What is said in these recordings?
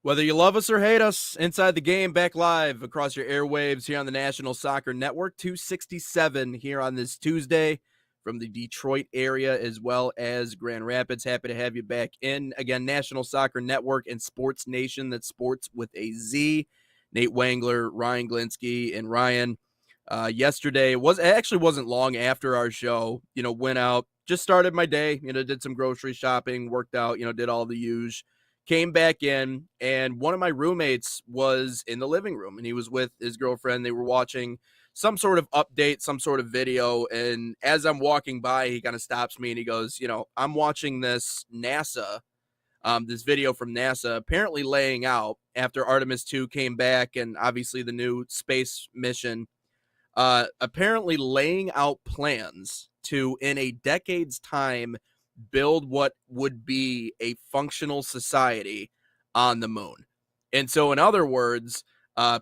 Whether you love us or hate us, Inside the Game back live across your airwaves here on the National Soccer Network, 267 here on this Tuesday from the Detroit area as well as Grand Rapids. Happy to have you back in. Again, National Soccer Network and Sports Nation, that's sports with a Z. Nate Wangler, Ryan Glinsky, and Ryan. Yesterday, it actually wasn't long after our show, went out, just started my day, did some grocery shopping, worked out, did all the usual. Came back in, and one of my roommates was in the living room, and he was with his girlfriend. They were watching some sort of update, some sort of video, and as I'm walking by, he kind of stops me, and he goes, I'm watching this this video from NASA, apparently laying out after Artemis 2 came back, and obviously the new space mission, apparently laying out plans to, in a decade's time, build what would be a functional society on the moon. And so, in other words,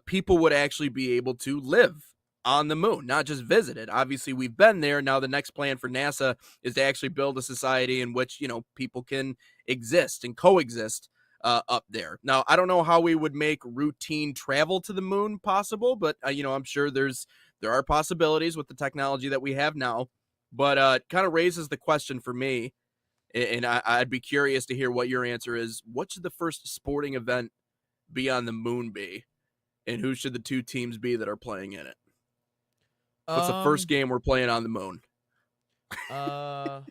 people would actually be able to live on the moon, not just visit it. Obviously, we've been there. Now, the next plan for NASA is to actually build a society in which, people can exist and coexist up there. Now, I don't know how we would make routine travel to the moon possible, but, I'm sure there are possibilities with the technology that we have now. But it kind of raises the question for me, and I'd be curious to hear what your answer is. What should the first sporting event be on the moon be? And who should the two teams be that are playing in it? What's the first game we're playing on the moon? I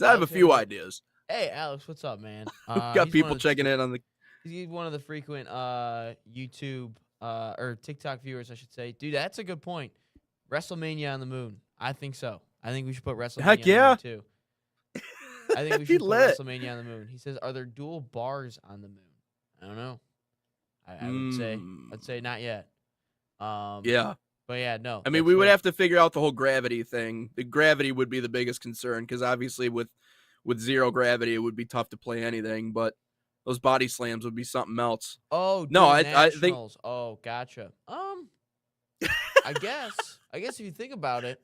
have a few ideas. Hey, Alex, what's up, man? Got people checking in on the... He's one of the frequent YouTube or TikTok viewers, I should say. Dude, that's a good point. WrestleMania on the moon. I think so. I think we should put WrestleMania on the moon, too. I think we should put WrestleMania on the moon. He says, are there dual bars on the moon? I don't know. I'd say not yet. Yeah. But yeah, no. I mean, we would have to figure out the whole gravity thing. The gravity would be the biggest concern because obviously with zero gravity, it would be tough to play anything. But those body slams would be something else. Oh, no, I think. Oh, gotcha. I guess if you think about it,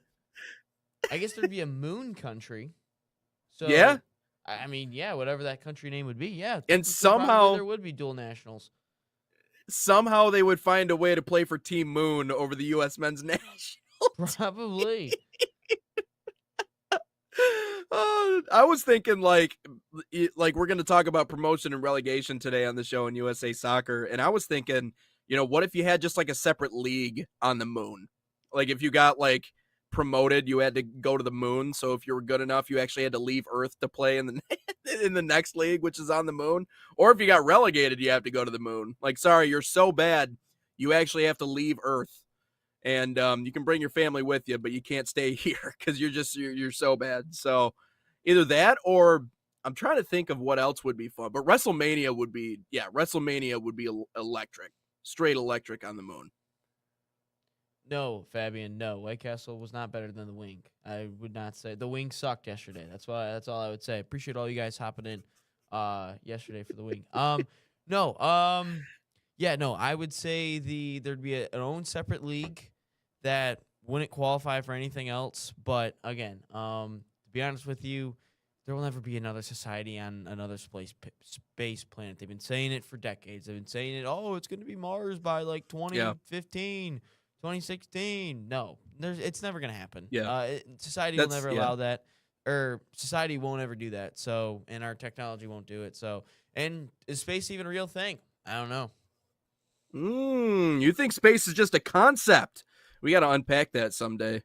I guess there'd be a moon country. So yeah. I mean, yeah, whatever that country name would be, yeah. And somehow there would be dual nationals. Somehow they would find a way to play for Team Moon over the U.S. men's nationals. Probably. I was thinking like we're going to talk about promotion and relegation today on the show in USA Soccer, and I was thinking, what if you had just like a separate league on the moon? Like if you got like promoted, you had to go to the moon. So if you were good enough, you actually had to leave Earth to play in the next league, which is on the moon. Or if you got relegated, you have to go to the moon. Like, sorry, you're so bad, you actually have to leave Earth, and you can bring your family with you, but you can't stay here because you're so bad. So either that, or I'm trying to think of what else would be fun. But WrestleMania would be electric, straight electric on the moon. No, Fabian, no. White Castle was not better than the Wing. I would not say the Wing sucked yesterday. That's all I would say. Appreciate all you guys hopping in yesterday for the Wing. Yeah, no, I would say there'd be an own separate league that wouldn't qualify for anything else. But again, to be honest with you, there will never be another society on another space planet. They've been saying it for decades. They've been saying it, it's going to be Mars by like 2015. 2016. No, it's never going to happen. Yeah. Society will never allow that, or society won't ever do that. So, and our technology won't do it. So, and is space even a real thing? I don't know. You think space is just a concept? We got to unpack that someday.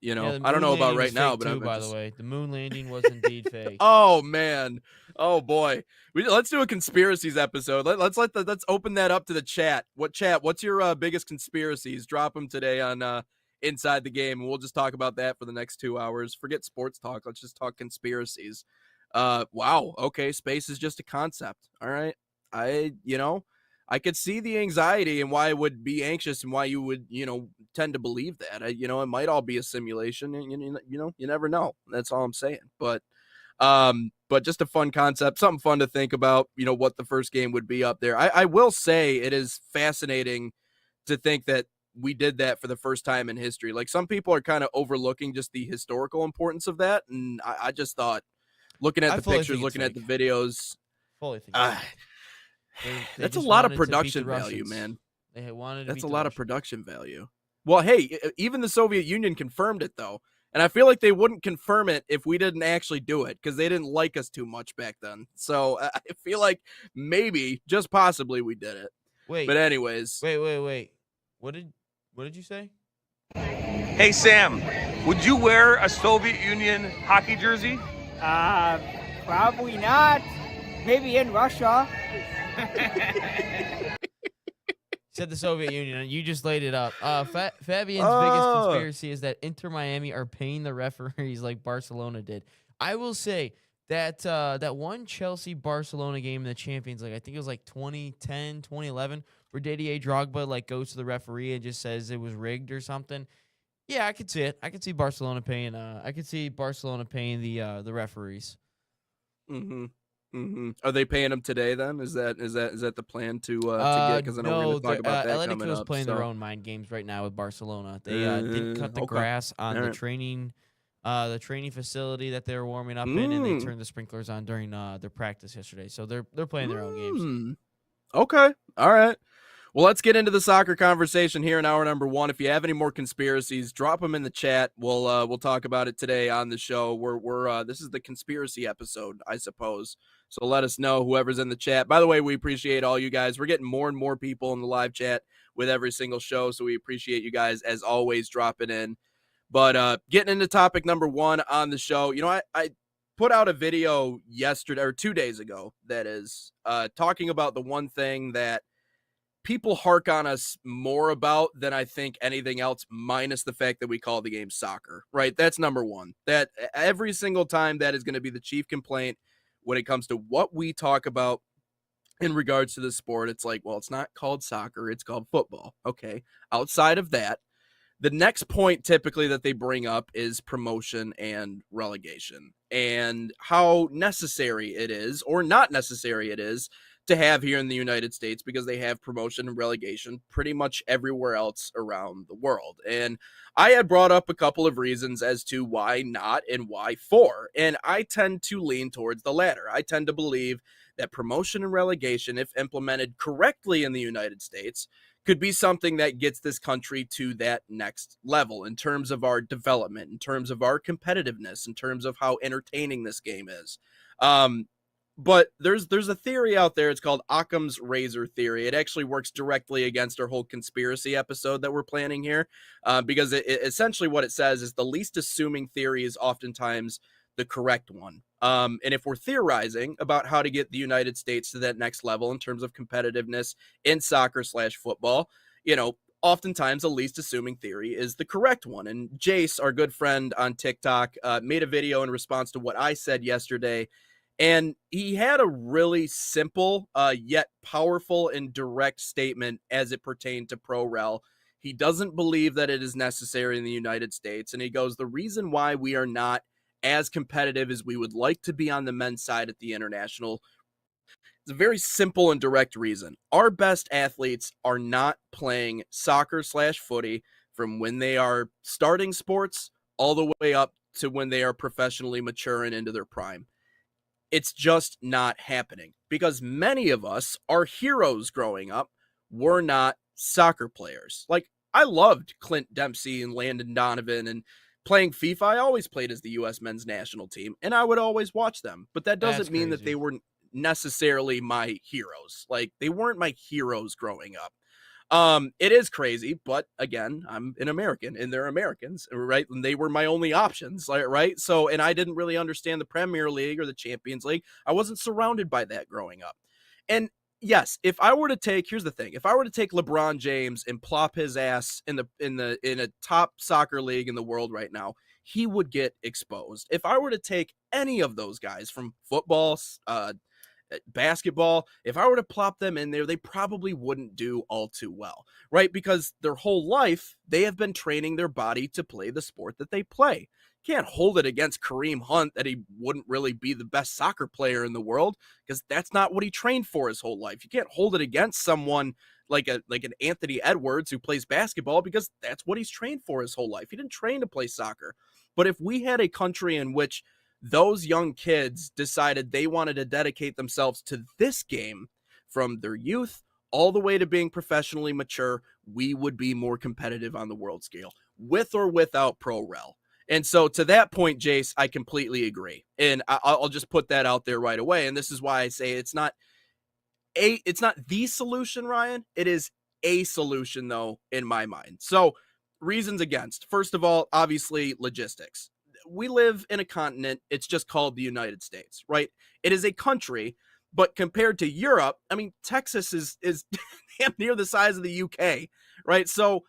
I don't know about right now, but by the way, the moon landing was indeed fake. Oh man. Oh boy. Let's do a conspiracies episode. Let's open that up to the chat. What's your biggest conspiracies? Drop them today on Inside the Game, and we'll just talk about that for the next 2 hours. Forget sports talk. Let's just talk conspiracies. Wow. Okay, space is just a concept. All right. I could see the anxiety and why I would be anxious and why you would, tend to believe that. It might all be a simulation, and you never know. That's all I'm saying. But just a fun concept, something fun to think about, what the first game would be up there. I will say it is fascinating to think that we did that for the first time in history. Like, some people are kind of overlooking just the historical importance of that. And I just thought, looking at the pictures, looking at the videos, fully think They That's a just lot of wanted to beat the production value, Russians. man. They had wanted to That's beat a the lot of Russians. production value. Well, hey, even the Soviet Union confirmed it, though. And I feel like they wouldn't confirm it if we didn't actually do it because they didn't like us too much back then. So I feel like maybe, just possibly, we did it. But Wait, anyways, wait. What did you say? Hey Sam, would you wear a Soviet Union hockey jersey? Probably not. Maybe in Russia. Said the Soviet Union, and you just laid it up. Fabian's biggest Oh. conspiracy is that Inter Miami are paying the referees like Barcelona did. I will say that that one Chelsea-Barcelona game in the Champions League, I think it was like 2010, 2011, where Didier Drogba like goes to the referee and just says it was rigged or something. Yeah, I could see it. I could see Barcelona paying. The referees. Are they paying them today? Then is that the plan to get? Because I know we're going No, to talk about that Atletico coming is up. playing so. their own mind games right now with Barcelona. They didn't cut the Okay. grass on All the right. training facility that they were warming up in, and they turned the sprinklers on during their practice yesterday. So they're playing their own games. Okay, all right. Well, let's get into the soccer conversation here in hour number 1. If you have any more conspiracies, drop them in the chat. We'll talk about it today on the show. We're this is the conspiracy episode, I suppose. So let us know, whoever's in the chat. By the way, we appreciate all you guys. We're getting more and more people in the live chat with every single show, so we appreciate you guys as always dropping in. But getting into topic number 1 on the show, I put out a video yesterday or 2 days ago, that is, talking about the one thing that people hark on us more about than I think anything else, minus the fact that we call the game soccer, right? That's number 1. That every single time, that is going to be the chief complaint when it comes to what we talk about in regards to the sport. It's like, well, it's not called soccer, it's called football. Okay. Outside of that, the next point typically that they bring up is promotion and relegation and how necessary it is or not necessary it is to have here in the United States, because they have promotion and relegation pretty much everywhere else around the world. And I had brought up a couple of reasons as to why not and why for, and I tend to lean towards the latter. I tend to believe that promotion and relegation, if implemented correctly in the United States, could be something that gets this country to that next level in terms of our development, in terms of our competitiveness, in terms of how entertaining this game is. But there's a theory out there. It's called Occam's razor theory. It actually works directly against our whole conspiracy episode that we're planning here, because it essentially what it says is the least assuming theory is oftentimes the correct one. And if we're theorizing about how to get the United States to that next level in terms of competitiveness in soccer/football, oftentimes the least assuming theory is the correct one. And Jace, our good friend on TikTok, made a video in response to what I said yesterday. And he had a really simple yet powerful and direct statement as it pertained to pro rel. He doesn't believe that it is necessary in the United States. And he goes, the reason why we are not as competitive as we would like to be on the men's side at the international, it's a very simple and direct reason. Our best athletes are not playing soccer/footy from when they are starting sports all the way up to when they are professionally mature and into their prime. It's just not happening because many of us, our heroes growing up, were not soccer players. Like, I loved Clint Dempsey and Landon Donovan, and playing FIFA, I always played as the U.S. men's national team, and I would always watch them. But that doesn't mean that they were necessarily my heroes. Like, they weren't my heroes growing up. It is crazy, but again, I'm an American and they're Americans, right? And they were my only options, right? So, and I didn't really understand the Premier League or the Champions League. I wasn't surrounded by that growing up. And yes, if I were to take, here's the thing, if I were to take LeBron James and plop his ass in a top soccer league in the world right now, he would get exposed. If I were to take any of those guys from football, basketball, if I were to plop them in there, they probably wouldn't do all too well, right? Because their whole life, they have been training their body to play the sport that they play. Can't hold it against Kareem Hunt that he wouldn't really be the best soccer player in the world, because that's not what he trained for his whole life. You can't hold it against someone like an Anthony Edwards who plays basketball, because that's what he's trained for his whole life. He didn't train to play soccer. But if we had a country in which those young kids decided they wanted to dedicate themselves to this game, from their youth all the way to being professionally mature, we would be more competitive on the world scale, with or without Pro Rel. And so to that point, Jace, I completely agree. And I'll just put that out there right away. And this is why I say it's not the solution, Ryan. It is a solution, though, in my mind. So reasons against. First of all, obviously logistics. We live in a continent. It's just called the United States, right? It is a country, but compared to Europe, I mean, Texas is damn near the size of the UK, right? So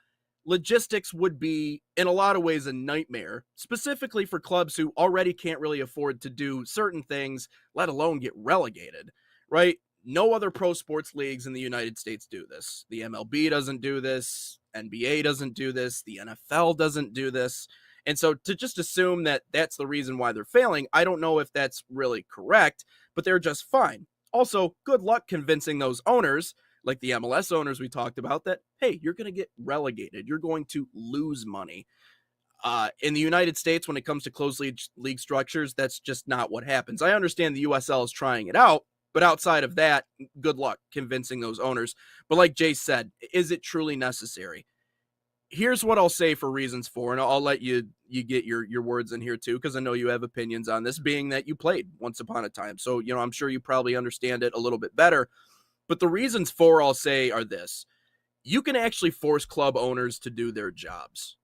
logistics would be in a lot of ways a nightmare, specifically for clubs who already can't really afford to do certain things, let alone get relegated, right? No other pro sports leagues in the United States do this. The MLB doesn't do this. NBA doesn't do this. The NFL doesn't do this. And so to just assume that that's the reason why they're failing, I don't know if that's really correct, but they're just fine. Also, good luck convincing those owners, like the MLS owners we talked about, that, hey, you're going to get relegated. You're going to lose money. In the United States, when it comes to closed league structures, that's just not what happens. I understand the USL is trying it out, but outside of that, good luck convincing those owners. But like Jay said, is it truly necessary? Here's what I'll say for reasons for, and I'll let you get your words in here too, because I know you have opinions on this, being that you played once upon a time. So, I'm sure you probably understand it a little bit better. But the reasons for, I'll say, are this. You can actually force club owners to do their jobs.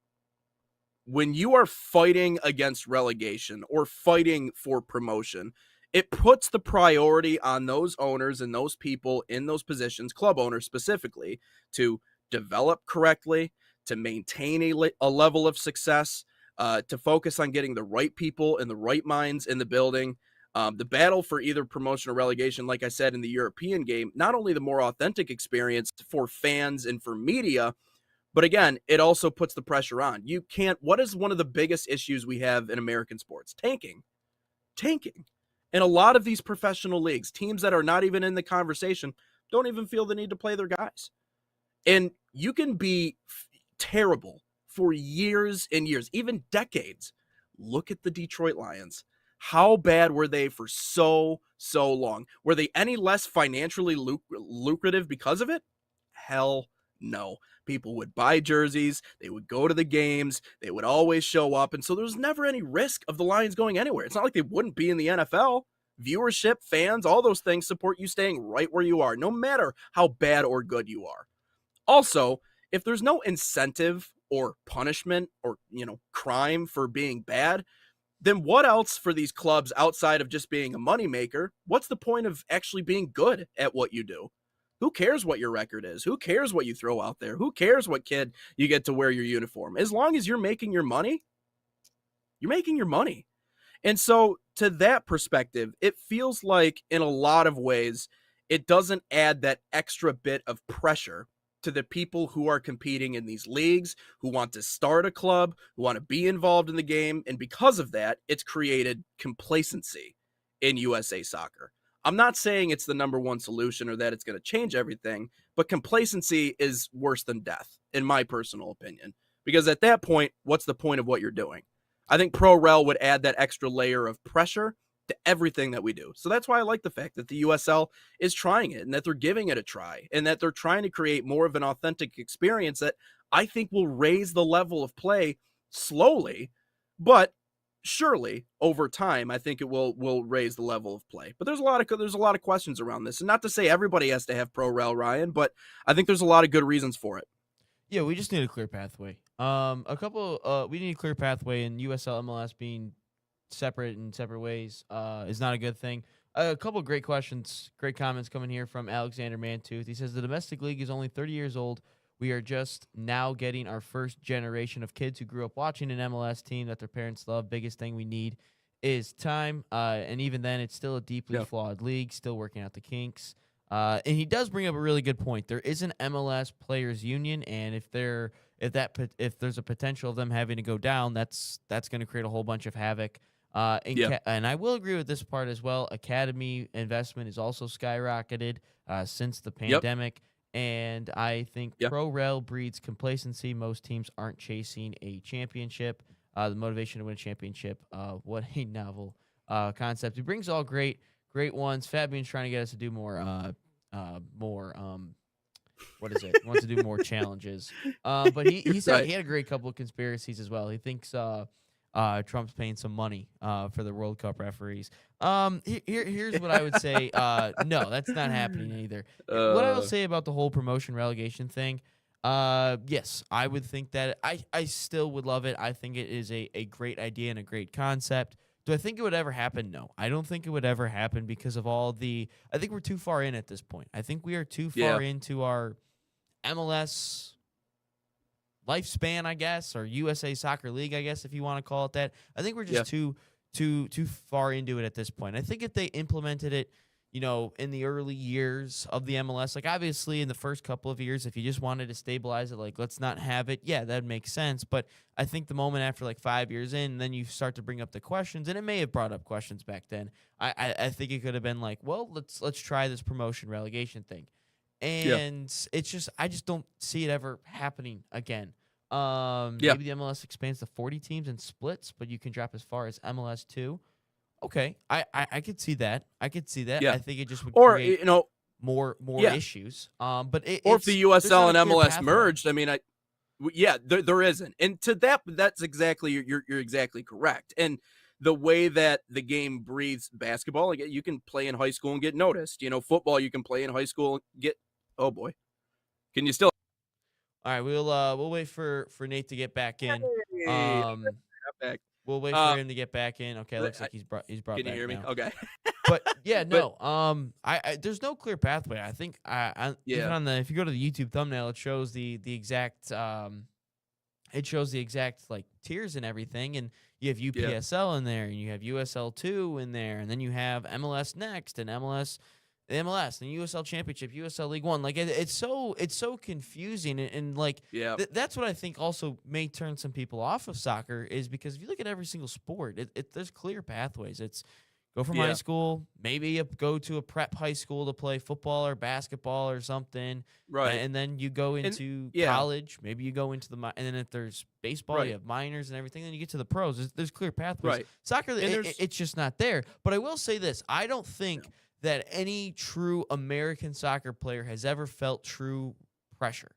When you are fighting against relegation or fighting for promotion, it puts the priority on those owners and those people in those positions, club owners specifically, to develop correctly, to maintain a level of success, to focus on getting the right people and the right minds in the building. The battle for either promotion or relegation, like I said, in the European game, not only the more authentic experience for fans and for media, but again, it also puts the pressure on. What is one of the biggest issues we have in American sports? Tanking. In a lot of these professional leagues, teams that are not even in the conversation don't even feel the need to play their guys. And you can be terrible for years and years, even decades. Look at the Detroit Lions. How bad were they for so long? Were they any less financially lucrative because of it? Hell no. People would buy jerseys. They would go to the games. They would always show up. And so there was never any risk of the Lions going anywhere. It's not like they wouldn't be in the NFL. Viewership, fans, all those things support you staying right where you are, no matter how bad or good you are. Also, if there's no incentive or punishment or, crime for being bad, then what else for these clubs outside of just being a moneymaker? What's the point of actually being good at what you do? Who cares what your record is? Who cares what you throw out there? Who cares what kid you get to wear your uniform? As long as you're making your money, you're making your money. And so to that perspective, it feels like in a lot of ways, it doesn't add that extra bit of pressure to the people who are competing in these leagues, who want to start a club, who want to be involved in the game. And because of that, it's created complacency in USA Soccer. I'm not saying it's the number one solution or that it's going to change everything, but complacency is worse than death, in my personal opinion. Because at that point, what's the point of what you're doing? I think Pro Rel would add that extra layer of pressure to everything that we do. So that's why I like the fact that the USL is trying it and that they're giving it a try and that they're trying to create more of an authentic experience that I think will raise the level of play slowly, but surely over time. I think it will raise the level of play. But there's a lot of questions around this, and not to say everybody has to have Pro Rel, Ryan, but I think there's a lot of good reasons for it. Yeah, we just need a clear pathway. We need a clear pathway, and USL MLS being separate in separate ways is not a good thing. A couple of great questions, great comments coming here from Alexander Mantooth. He says the domestic league is only 30 years old. We are just now getting our first generation of kids who grew up watching an MLS team that their parents love. Biggest thing we need is time, and even then, it's still a deeply flawed league, still working out the kinks. And he does bring up a really good point. There is an MLS players union, and if there's a potential of them having to go down, that's going to create a whole bunch of havoc. And I will agree with this part as well. Academy investment is also skyrocketed since the pandemic, and I think Pro Rel breeds complacency. Most teams aren't chasing a championship. The motivation to win a championship. What a novel concept. He brings all great ones. Fabian's trying to get us to do more more what is it? Wants to do more challenges. But he said Right. he had a great couple of conspiracies as well. He thinks Trump's paying some money for the World Cup referees. Here's what I would say. No, that's not happening either. What I will say about the whole promotion relegation thing, yes, I would think that I still would love it. I think it is a great idea and a great concept. Do I think it would ever happen? No, I don't think it would ever happen because of all the. I think we're too far in at this point. I think we are too far into our MLS lifespan, I guess, or USA Soccer League, I guess, if you want to call it that. I think we're just too far into it at this point. I think if they implemented it, in the early years of the MLS, like obviously in the first couple of years, if you just wanted to stabilize it, like let's not have it, yeah, that makes sense. But I think the moment after like 5 years in, then you start to bring up the questions, and it may have brought up questions back then. I think it could have been like, well, let's try this promotion relegation thing. And it's just I just don't see it ever happening again. Maybe the MLS expands to 40 teams and splits, but you can drop as far as MLS 2. Okay, I could see that. I could see that. Yeah. I think it just would Or create more issues. But or if the USL and MLS pathway. merged, I mean, there isn't. And to that's exactly you're exactly correct. And the way that the game breathes basketball, like you can play in high school and get noticed. Football you can play in high school and get. Oh boy, can you still? All right, we'll wait for Nate to get back in. Back. We'll wait for him to get back in. Okay, looks like he's brought Can back you hear me? now. Okay. But yeah, no. I there's no clear pathway. I think even on if you go to the YouTube thumbnail, it shows the exact like tiers and everything, and you have UPSL in there, and you have USL 2 in there, and then you have MLS Next and MLS and USL Championship, USL League One. Like it's so confusing, and like that's what I think also may turn some people off of soccer is because if you look at every single sport, there's clear pathways. It's go from high school, maybe go to a prep high school to play football or basketball or something, Right. And then you go into college, maybe you go into and then if there's baseball, you have minors and everything. Then you get to the pros. There's clear pathways. Right. Soccer, it's just not there. But I will say this: I don't think that any true American soccer player has ever felt true pressure.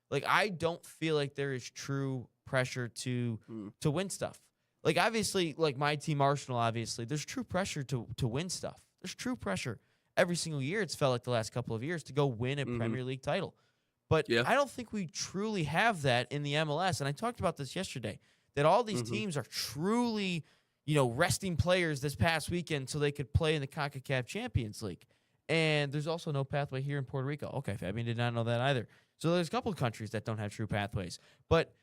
Like I don't feel like there is true pressure to win stuff. Like obviously, like my team Arsenal, obviously, there's true pressure to win stuff. There's true pressure every single year. It's felt like the last couple of years to go win a Premier League title. But I don't think we truly have that in the MLS. And I talked about this yesterday, that all these teams are truly resting players this past weekend so they could play in the CONCACAF Champions League. And there's also no pathway here in Puerto Rico. Okay, Fabian did not know that either. So there's a couple of countries that don't have true pathways. But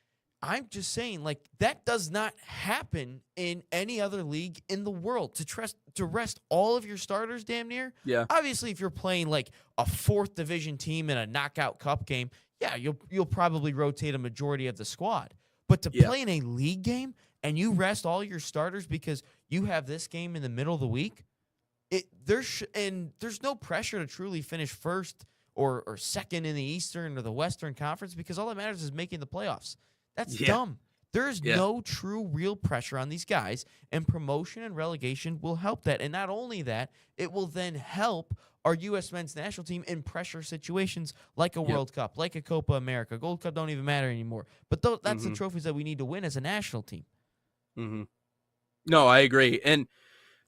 I'm just saying, like, that does not happen in any other league in the world. To rest all of your starters damn near. Yeah. Obviously, if you're playing, like, a 4th division team in a knockout cup game, yeah, you'll probably rotate a majority of the squad. But to play in a league game and you rest all your starters because you have this game in the middle of the week, there's no pressure to truly finish first or second in the Eastern or the Western Conference because all that matters is making the playoffs. That's dumb. There is no true real pressure on these guys, and promotion and relegation will help that. And not only that, it will then help our U.S. men's national team in pressure situations like a World Cup, like a Copa America. Gold Cup don't even matter anymore. But that's the trophies that we need to win as a national team. No, I agree. And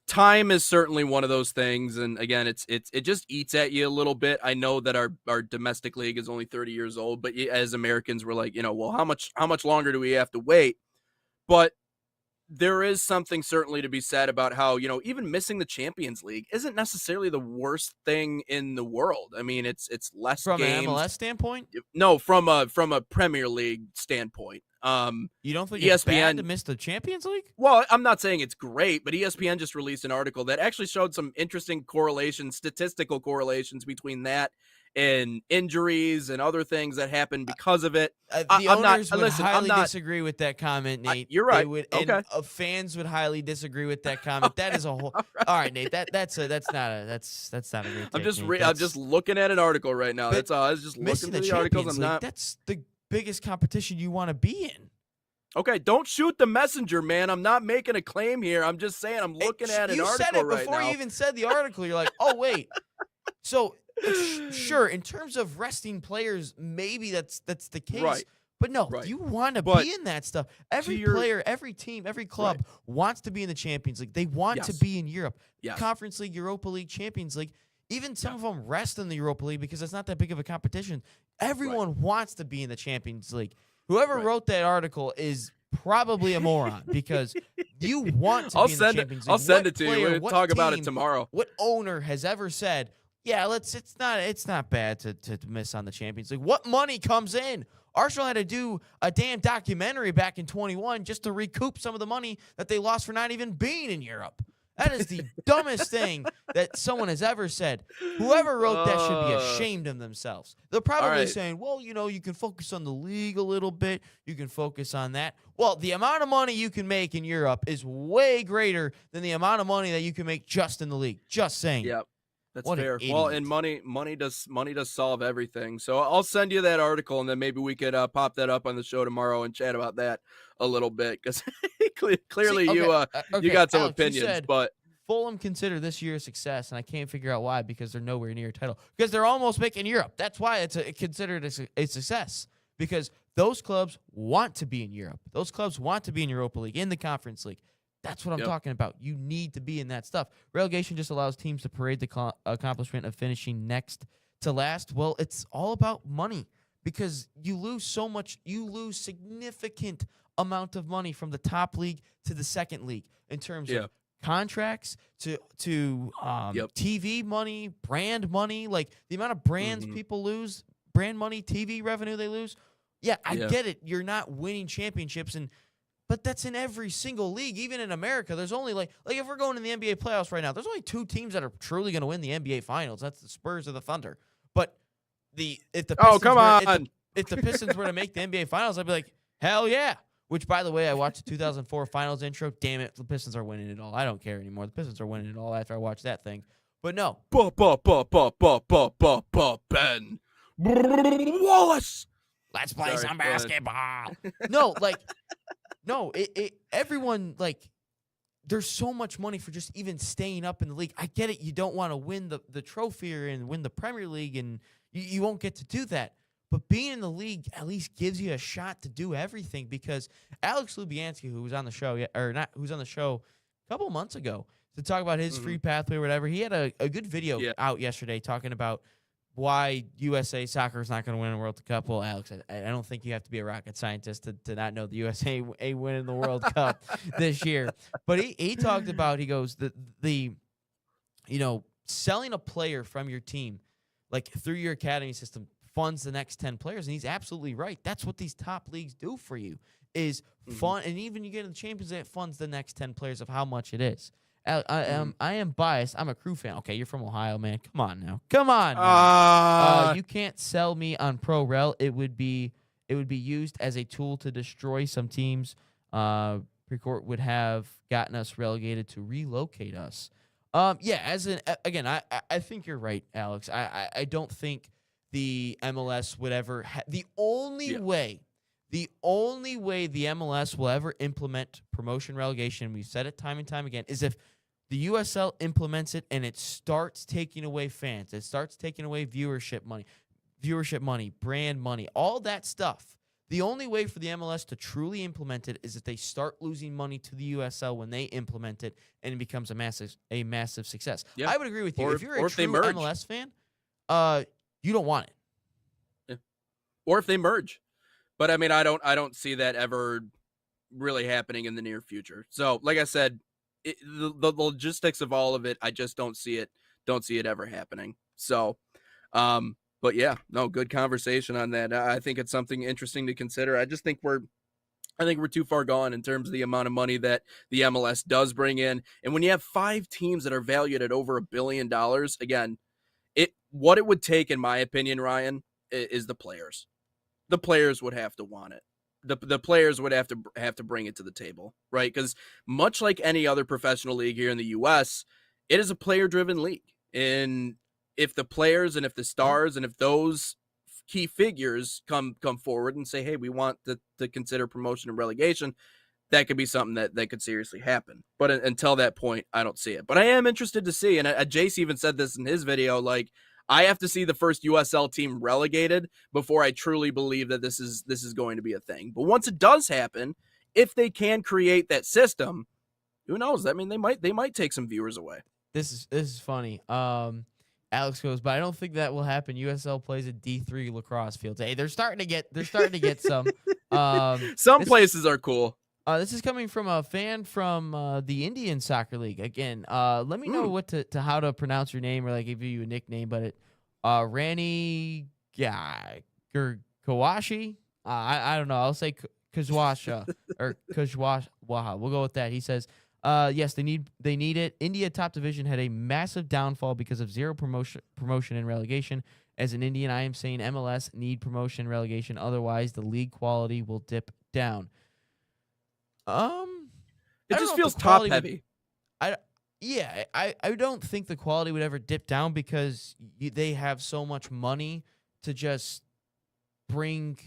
time is certainly one of those things. And again, it just eats at you a little bit. I know that our domestic league is only 30 years old, but as Americans, we're like, well, how much longer do we have to wait? But there is something certainly to be said about how, even missing the Champions League isn't necessarily the worst thing in the world. I mean, it's less from games. An MLS standpoint? No, from a Premier League standpoint. You don't think ESPN, it's bad to miss the Champions League? Well, I'm not saying it's great, but ESPN just released an article that actually showed some interesting statistical correlations between that and injuries and other things that happen because of it. The owners would highly disagree with that comment, Nate. You're right. Okay. And fans would highly disagree with that comment. That is a whole. All right, Nate. That's not a great take, I'm just looking at an article right now. That's all. I was just looking through the articles. That's the biggest competition you want to be in. Okay, don't shoot the messenger, man. I'm not making a claim here. I'm just saying I'm looking at an article right now. Before you even said the article, you're like, oh, wait. So Sure, in terms of resting players, maybe that's the case. Right. But no, Right. you want to But be in that stuff. Every your- player, every team, every club wants to be in the Champions League. They want to Yes. be in Europe. Yes. Conference League, Europa League, Champions League. Even some Yeah. of them rest in the Europa League because it's not that big of a competition. Everyone wants to be in the Champions League. Whoever Right. wrote that article is probably a moron because you want to I'll be in send the it. Champions League. I'll send What it to player, you. We'll what talk about it team, tomorrow. What owner has ever said, yeah, it's not bad to miss on the Champions League? What money comes in? Arsenal had to do a damn documentary back in 21 just to recoup some of the money that they lost for not even being in Europe. That is the dumbest thing that someone has ever said. Whoever wrote that should be ashamed of themselves. They're probably right. saying, well, you can focus on the league a little bit. You can focus on that. Well, the amount of money you can make in Europe is way greater than the amount of money that you can make just in the league. Just saying. Yep. That's What an fair. Well, idiot. and money does solve everything. So I'll send you that article, and then maybe we could pop that up on the show tomorrow and chat about that a little bit, because clearly See, you okay, got some Alex, you opinions. said But Fulham consider this year a success, and I can't figure out why, because they're nowhere near a title. Because they're almost making Europe. That's why it's considered a success, because those clubs want to be in Europe. Those clubs want to be in Europa League, in the Conference League. That's what I'm Yep. talking about. You need to be in that stuff. Relegation just allows teams to parade the accomplishment of finishing next to last. Well, it's all about money, because you lose so much. You lose significant amount of money from the top league to the second league in terms Yeah. of contracts to Yep. TV money, brand money, like the amount of brands Mhm. people lose, brand money, TV revenue they lose. Yeah, I Yeah. get it. You're not winning championships, but that's in every single league. Even in America, there's only like if we're going in the NBA playoffs right now, there's only two teams that are truly going to win the NBA finals. That's the Spurs or the Thunder. But if the oh, Pistons come were- on. if the Pistons were to make the NBA finals, I'd be like, hell yeah. Which, by the way, I watched the 2004 finals intro. Damn it, the Pistons are winning it all. I don't care anymore. The Pistons are winning it all after I watched that thing. But no, Ben Wallace. let's play Sorry, some go ahead. basketball. No, everyone, there's so much money for just even staying up in the league. I get it. You don't want to win the trophy and win the Premier League, and you won't get to do that. But being in the league at least gives you a shot to do everything, because Alex Lubianski, who was on the show, who's on the show a couple months ago to talk about his free pathway or whatever, he had a good video out yesterday talking about why USA soccer is not going to win a World Cup. Well, Alex, I don't think you have to be a rocket scientist to not know the USA ain't winning the World Cup this year. But he talked about, he goes, the selling a player from your team, like through your academy system, funds the next 10 players. And he's absolutely right. That's what these top leagues do for you, is fun. And even you get in the Champions League, it funds the next 10 players of how much it is. I am biased. I'm a Crew fan. Okay, you're from Ohio, man. Come on now. Come on now. You can't sell me on Pro Rel. It would be used as a tool to destroy some teams. Precourt would have gotten us relegated to relocate us. Again, I think you're right, Alex. I don't think the MLS would ever the only way the MLS will ever implement promotion relegation, we've said it time and time again, is if the USL implements it and it starts taking away fans, it starts taking away viewership money, brand money, all that stuff. The only way for the MLS to truly implement it is if they start losing money to the USL when they implement it, and it becomes a massive success. Yeah. I would agree with you. Or if you're a if they true merge. MLS fan, you don't want it. Or if they merge. But I mean, I don't see that ever really happening in the near future. So, like I said, the logistics of all of it, I just don't see it ever happening. So, but yeah, no, good conversation on that. I think it's something interesting to consider. I think we're too far gone in terms of the amount of money that the MLS does bring in. And when you have 5 teams that are valued at over $1 billion, again, what it would take, in my opinion, Ryan, is the players. The players would have to want it. The players would have to bring it to the table, right? Because much like any other professional league here in the U.S., it is a player-driven league. And if the players and if the stars and if those key figures come forward and say, hey, we want to consider promotion and relegation, that could be something that could seriously happen. But until that point, I don't see it. But I am interested to see, and Jace even said this in his video, like, I have to see the first USL team relegated before I truly believe that this is going to be a thing. But once it does happen, if they can create that system, who knows? I mean, they might take some viewers away. This is funny. Alex goes, but I don't think that will happen. USL plays at D3 lacrosse fields. Hey, they're starting to get some. Some places are cool. This is coming from a fan from the Indian Soccer League. Again, let me know what to how to pronounce your name, or like give you a nickname. But it, Rani Kawashi. I don't know. I'll say Kajwasha or Kajwaha. We'll go with that. He says, yes, they need it. India top division had a massive downfall because of zero promotion and relegation. As an Indian, I am saying MLS need promotion and relegation. Otherwise, the league quality will dip down. It just feels top heavy. I don't think the quality would ever dip down because they have so much money to just bring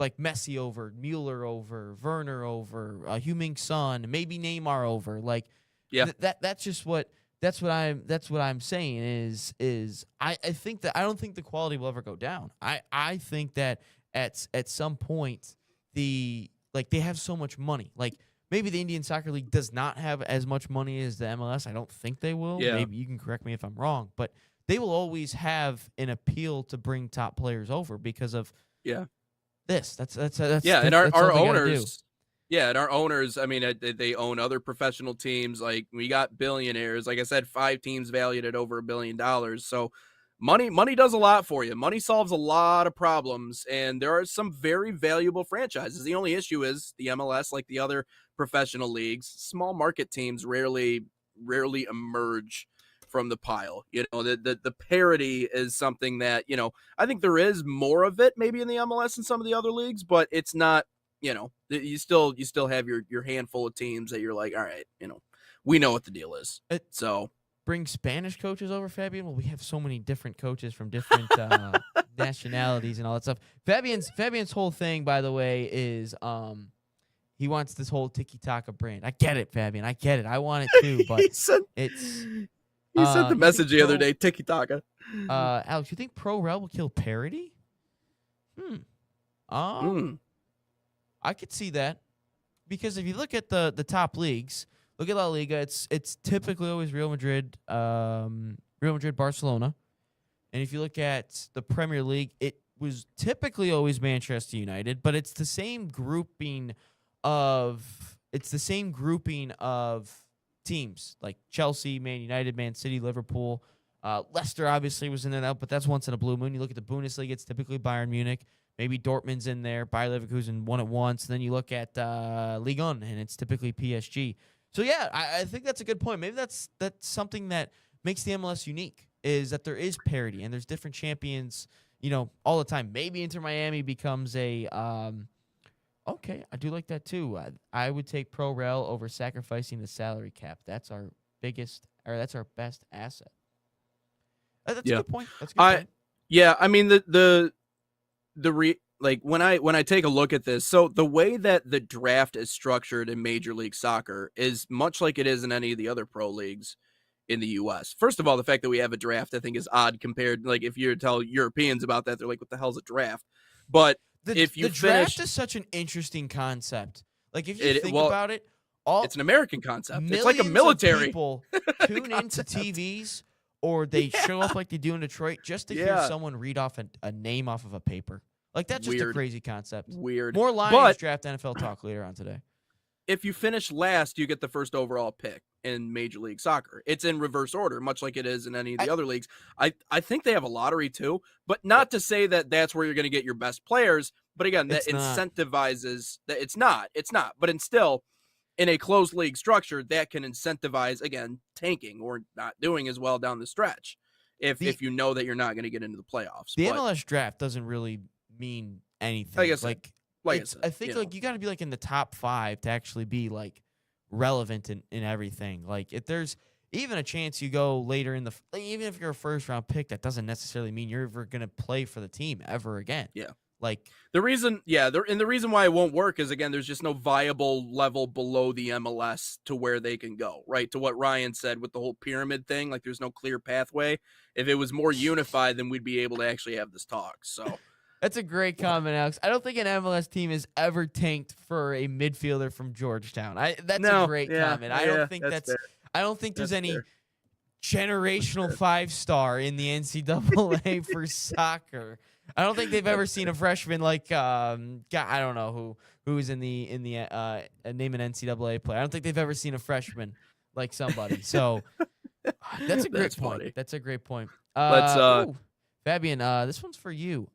like Messi over, Mueller over, Werner over, Heung-min Son, maybe Neymar over. Like, yeah, that's what I'm saying is I think that I don't think the quality will ever go down. I think that at some point they have so much money. Like, maybe the Indian Soccer League does not have as much money as the MLS. I don't think they will. Yeah. Maybe you can correct me if I'm wrong, but they will always have an appeal to bring top players over because of this. That's and our owners. Yeah, and our owners, I mean, they own other professional teams. Like, we got billionaires. Like I said, 5 teams valued at over $1 billion. So money does a lot for you. Money solves a lot of problems, and there are some very valuable franchises. The only issue is the MLS, like the other professional leagues, small market teams rarely emerge from the pile. You know, the parity is something that, you know, I think there is more of it maybe in the MLS and some of the other leagues, but it's not, you know, you still have your handful of teams that you're like, all right, you know, we know what the deal is. So bring Spanish coaches over, Fabian. Well, we have so many different coaches from different nationalities and all that stuff. Fabian's whole thing, by the way, is he wants this whole tiki-taka brand. I get it, Fabian. I get it. I want it too, but he sent the message the other day, tiki-taka. Alex, you think Pro Rel will kill parity? I could see that, because if you look at the top leagues, look at La Liga, it's typically always Real Madrid, Barcelona. And if you look at the Premier League, it was typically always Manchester United, but it's the same grouping of teams like Chelsea, Man United, Man City, Liverpool. Leicester obviously was in there, but that's once in a blue moon. You look at the Bundesliga, it's typically Bayern Munich. Maybe Dortmund's in there. Bayer Leverkusen won it once. Then you look at Ligue 1, and it's typically PSG. So, yeah, I think that's a good point. Maybe that's something that makes the MLS unique, is that there is parity and there's different champions, you know, all the time. Maybe Inter Miami becomes a okay, I do like that too. I would take Pro Rel over sacrificing the salary cap. That's our that's our best asset. That's a good point. That's a good point. Yeah, I mean when I take a look at this, so the way that the draft is structured in Major League Soccer is much like it is in any of the other pro leagues in the U.S. First of all, the fact that we have a draft, I think, is odd compared. Like, if you tell Europeans about that, they're like, "What the hell's a draft?" But the draft is such an interesting concept. Like, if you think about it, it's an American concept. It's like a military. People tune into TVs, or they show up like they do in Detroit just to hear someone read off a name off of a paper. Like, that's just a crazy concept. Weird. More Lions draft NFL talk later on today. If you finish last, you get the first overall pick in Major League Soccer. It's in reverse order, much like it is in any of the other leagues. I think they have a lottery too, but not to say that that's where you're going to get your best players. But again, that incentivizes that it's not. But still, in a closed league structure, that can incentivize, again, tanking or not doing as well down the stretch if you know that you're not going to get into the playoffs. The MLS draft doesn't really mean anything. I guess I think like you got to be like in the top 5 to actually be like relevant in everything. Like, if there's even a chance you go later in even if you're a first round pick, that doesn't necessarily mean you're ever going to play for the team ever again. Yeah. Like, The reason why it won't work is, again, there's just no viable level below the MLS to where they can go, right? To what Ryan said with the whole pyramid thing, like there's no clear pathway. If it was more unified, then we'd be able to actually have this talk. So that's a great comment, Alex. I don't think an MLS team has ever tanked for a midfielder from Georgetown. That's a great comment. I don't think I don't think there's any generational 5-star in the NCAA for soccer. I don't think they've ever seen a freshman like I don't know who's in the name an NCAA player. I don't think they've ever seen a freshman like somebody. So that's a great point. Funny. That's a great point. Let's Fabian, this one's for you.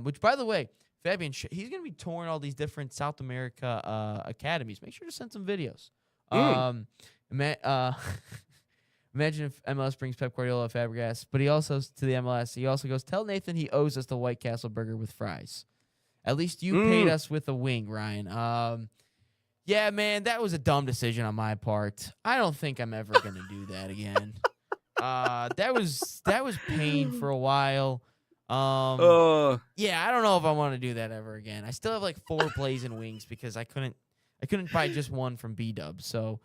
Which, by the way, Fabian, he's gonna be touring all these different South America academies. Make sure to send some videos. Imagine if MLS brings Pep Guardiola Fabregas, but he also to the MLS. He also goes, tell Nathan he owes us the White Castle burger with fries. At least you paid us with a wing, Ryan. Yeah, man, that was a dumb decision on my part. I don't think I'm ever gonna do that again. That was pain for a while. Yeah, I don't know if I want to do that ever again. I still have like 4 blazing wings because I couldn't buy just one from B-Dub. So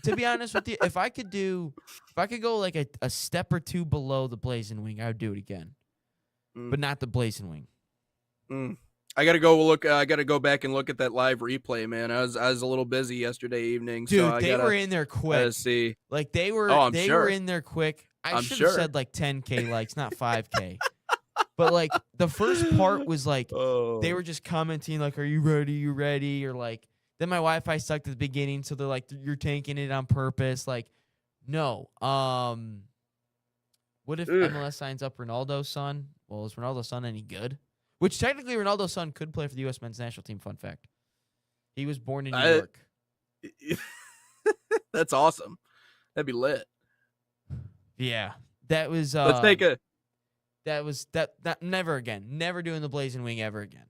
to be honest with you, if I could go like a step or two below the blazing wing, I would do it again. But not the blazing wing. I gotta go look. I gotta go back and look at that live replay, man. I was a little busy yesterday evening, dude. So they were in there quick. See, like they were. Sure. Were in there quick. I should have said like 10K likes, not 5K. But like the first part was like they were just commenting like, "Are you ready? You ready?" Or like. Then my Wi-Fi sucked at the beginning, so they're like, "You're tanking it on purpose." Like, no. What if MLS signs up Ronaldo's son? Well, is Ronaldo's son any good? Which technically Ronaldo's son could play for the U.S. men's national team. Fun fact: he was born in New York. That's awesome. That'd be lit. Yeah, that was. Let's take a. That was that. Never again. Never doing the blazing wing ever again.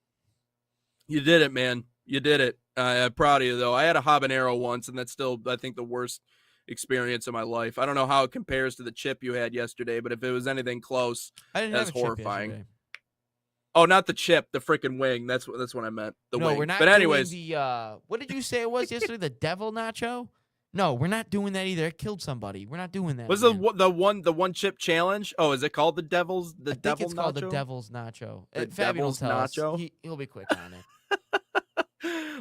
You did it, man. You did it. I'm proud of you, though. I had a habanero once, and that's still, I think, the worst experience of my life. I don't know how it compares to the chip you had yesterday, but if it was anything close, that's horrifying. Oh, not the chip, the freaking wing. That's what I meant. The wing. We're not. But anyways, doing the what did you say it was yesterday? The devil nacho? No, we're not doing that either. It killed somebody. We're not doing that. Was the one chip challenge? Oh, is it called the devil's I think it's called the devil's nacho. Fabian will tell us. He'll be quick on it.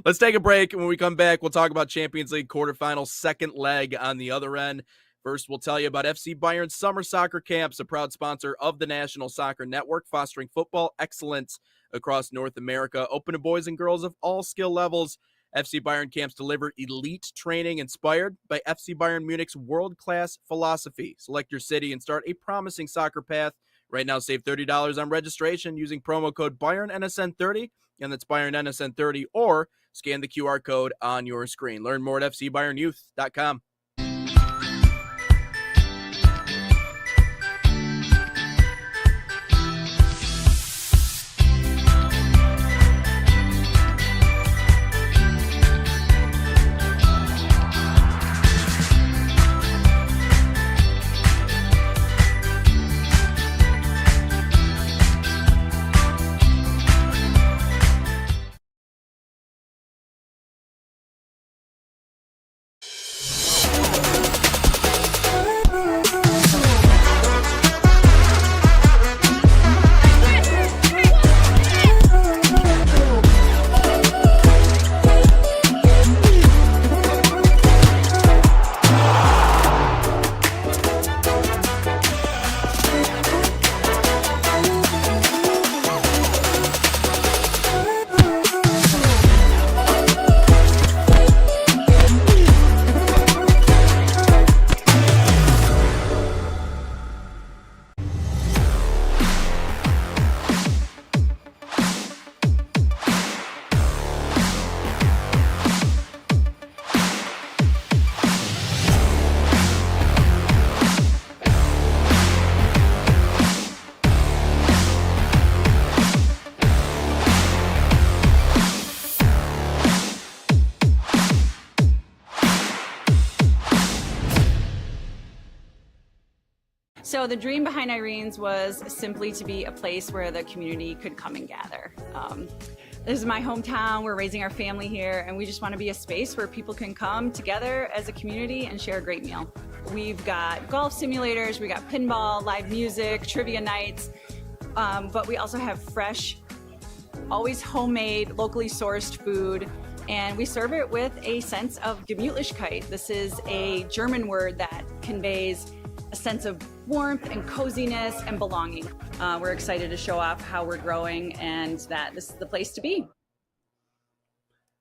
Let's take a break. When we come back, we'll talk about Champions League quarterfinals, second leg on the other end. First, we'll tell you about FC Bayern's summer soccer camps, a proud sponsor of the National Soccer Network, fostering football excellence across North America, open to boys and girls of all skill levels. FC Bayern camps deliver elite training inspired by FC Bayern Munich's world-class philosophy. Select your city and start a promising soccer path. Right now, save $30 on registration using promo code BayernNSN30, and that's BayernNSN30, or scan the QR code on your screen. Learn more at FCBayernYouth.com. So the dream behind Irene's was simply to be a place where the community could come and gather. This is my hometown. We're raising our family here, and we just want to be a space where people can come together as a community and share a great meal. We've got golf simulators, we got pinball, live music, trivia nights, but we also have fresh, always homemade, locally sourced food, and we serve it with a sense of Gemütlichkeit. This is a German word that conveys a sense of warmth and coziness and belonging. We're excited to show off how we're growing and that this is the place to be.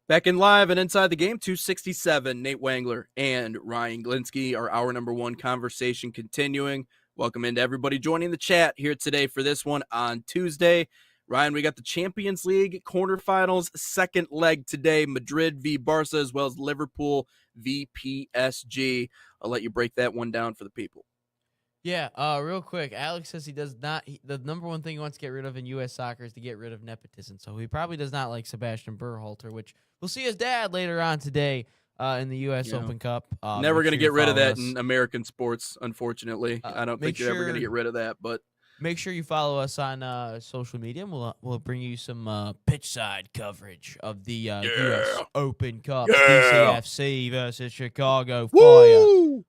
Back in live and inside the game, 267, Nate Wangler and Ryan Glinsky, our hour number one conversation continuing. Welcome into everybody joining the chat here today for this one on Tuesday. Ryan, we got the Champions League quarterfinals, second leg today, Madrid v. Barca, as well as Liverpool v. PSG. I'll let you break that one down for the people. Yeah, real quick. Alex says he does not. The number one thing he wants to get rid of in U.S. soccer is to get rid of nepotism. So he probably does not like Sebastian Berhalter, which we'll see his dad later on today in the U.S. Open Cup. Never going to get rid of that us. in American sports, unfortunately. I don't think you're ever going to get rid of that, but make sure you follow us on social media. And we'll bring you some pitch side coverage of the U.S. Open Cup, DCFC versus Chicago Fire.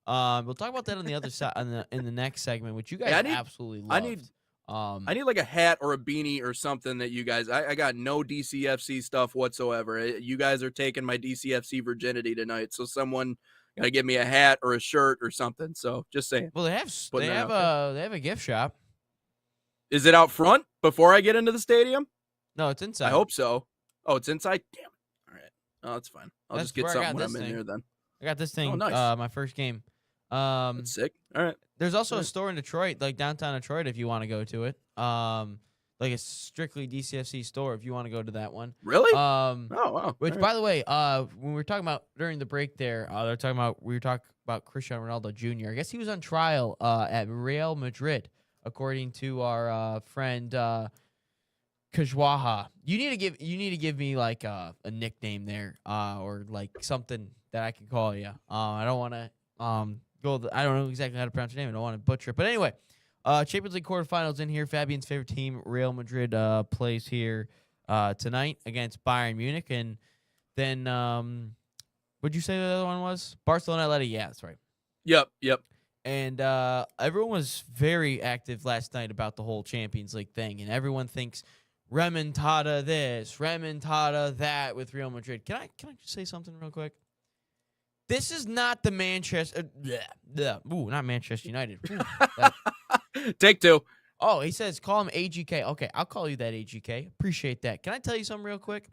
We'll talk about that on the other side in the next segment, which you guys absolutely loved. I need like a hat or a beanie or something that you guys. I got no DCFC stuff whatsoever. You guys are taking my DCFC virginity tonight, so someone gotta give me a hat or a shirt or something. So just saying. Well, they have a gift shop. Is it out front before I get into the stadium? No, it's inside. I hope so. Oh, it's inside? Damn it. All right. Oh, that's fine. I'll That's just get where I something got when I'm this in thing. there then. I got this thing, nice. my first game. That's sick. All right. There's also a store in Detroit, like downtown Detroit, if you want to go to it. Like a strictly DCFC store if you want to go to that one. Really? Oh, wow. Which, All right. by the way, when we were talking about during the break there, we were talking about Cristiano Ronaldo Jr. I guess he was on trial at Real Madrid, according to our friend Kajwaha. You need to give me like a nickname there, or like something that I can call you. I don't want to I don't know exactly how to pronounce your name. I don't want to butcher it. But anyway, Champions League quarterfinals in here. Fabian's favorite team, Real Madrid, plays here tonight against Bayern Munich. And then, what'd you say the other one was? Barcelona Atleti. Yeah, that's right. Yep. And everyone was very active last night about the whole Champions League thing. And everyone thinks remontada this, remontada that with Real Madrid. Can I just say something real quick? This is not the Manchester. Not Manchester United. Take two. Oh, he says call him AGK. Okay, I'll call you that, AGK. Appreciate that. Can I tell you something real quick?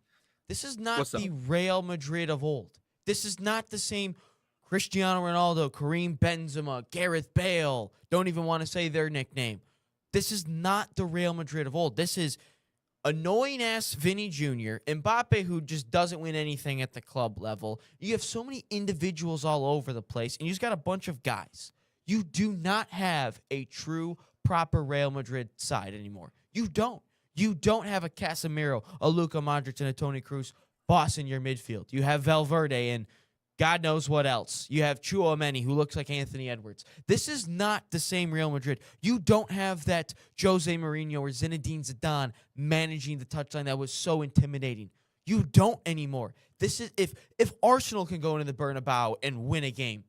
This is not the Real Madrid of old. This is not the same Cristiano Ronaldo, Karim Benzema, Gareth Bale. Don't even want to say their nickname. This is not the Real Madrid of old. This is annoying-ass Vinny Jr., Mbappe, who just doesn't win anything at the club level. You have so many individuals all over the place, and you just got a bunch of guys. You do not have a true, proper Real Madrid side anymore. You don't. You don't have a Casemiro, a Luka Modric, and a Toni Kroos boss in your midfield. You have Valverde and God knows what else. You have Tchouaméni, who looks like Anthony Edwards. This is not the same Real Madrid. You don't have that Jose Mourinho or Zinedine Zidane managing the touchline that was so intimidating. You don't anymore. This is if Arsenal can go into the Bernabeu and win a game,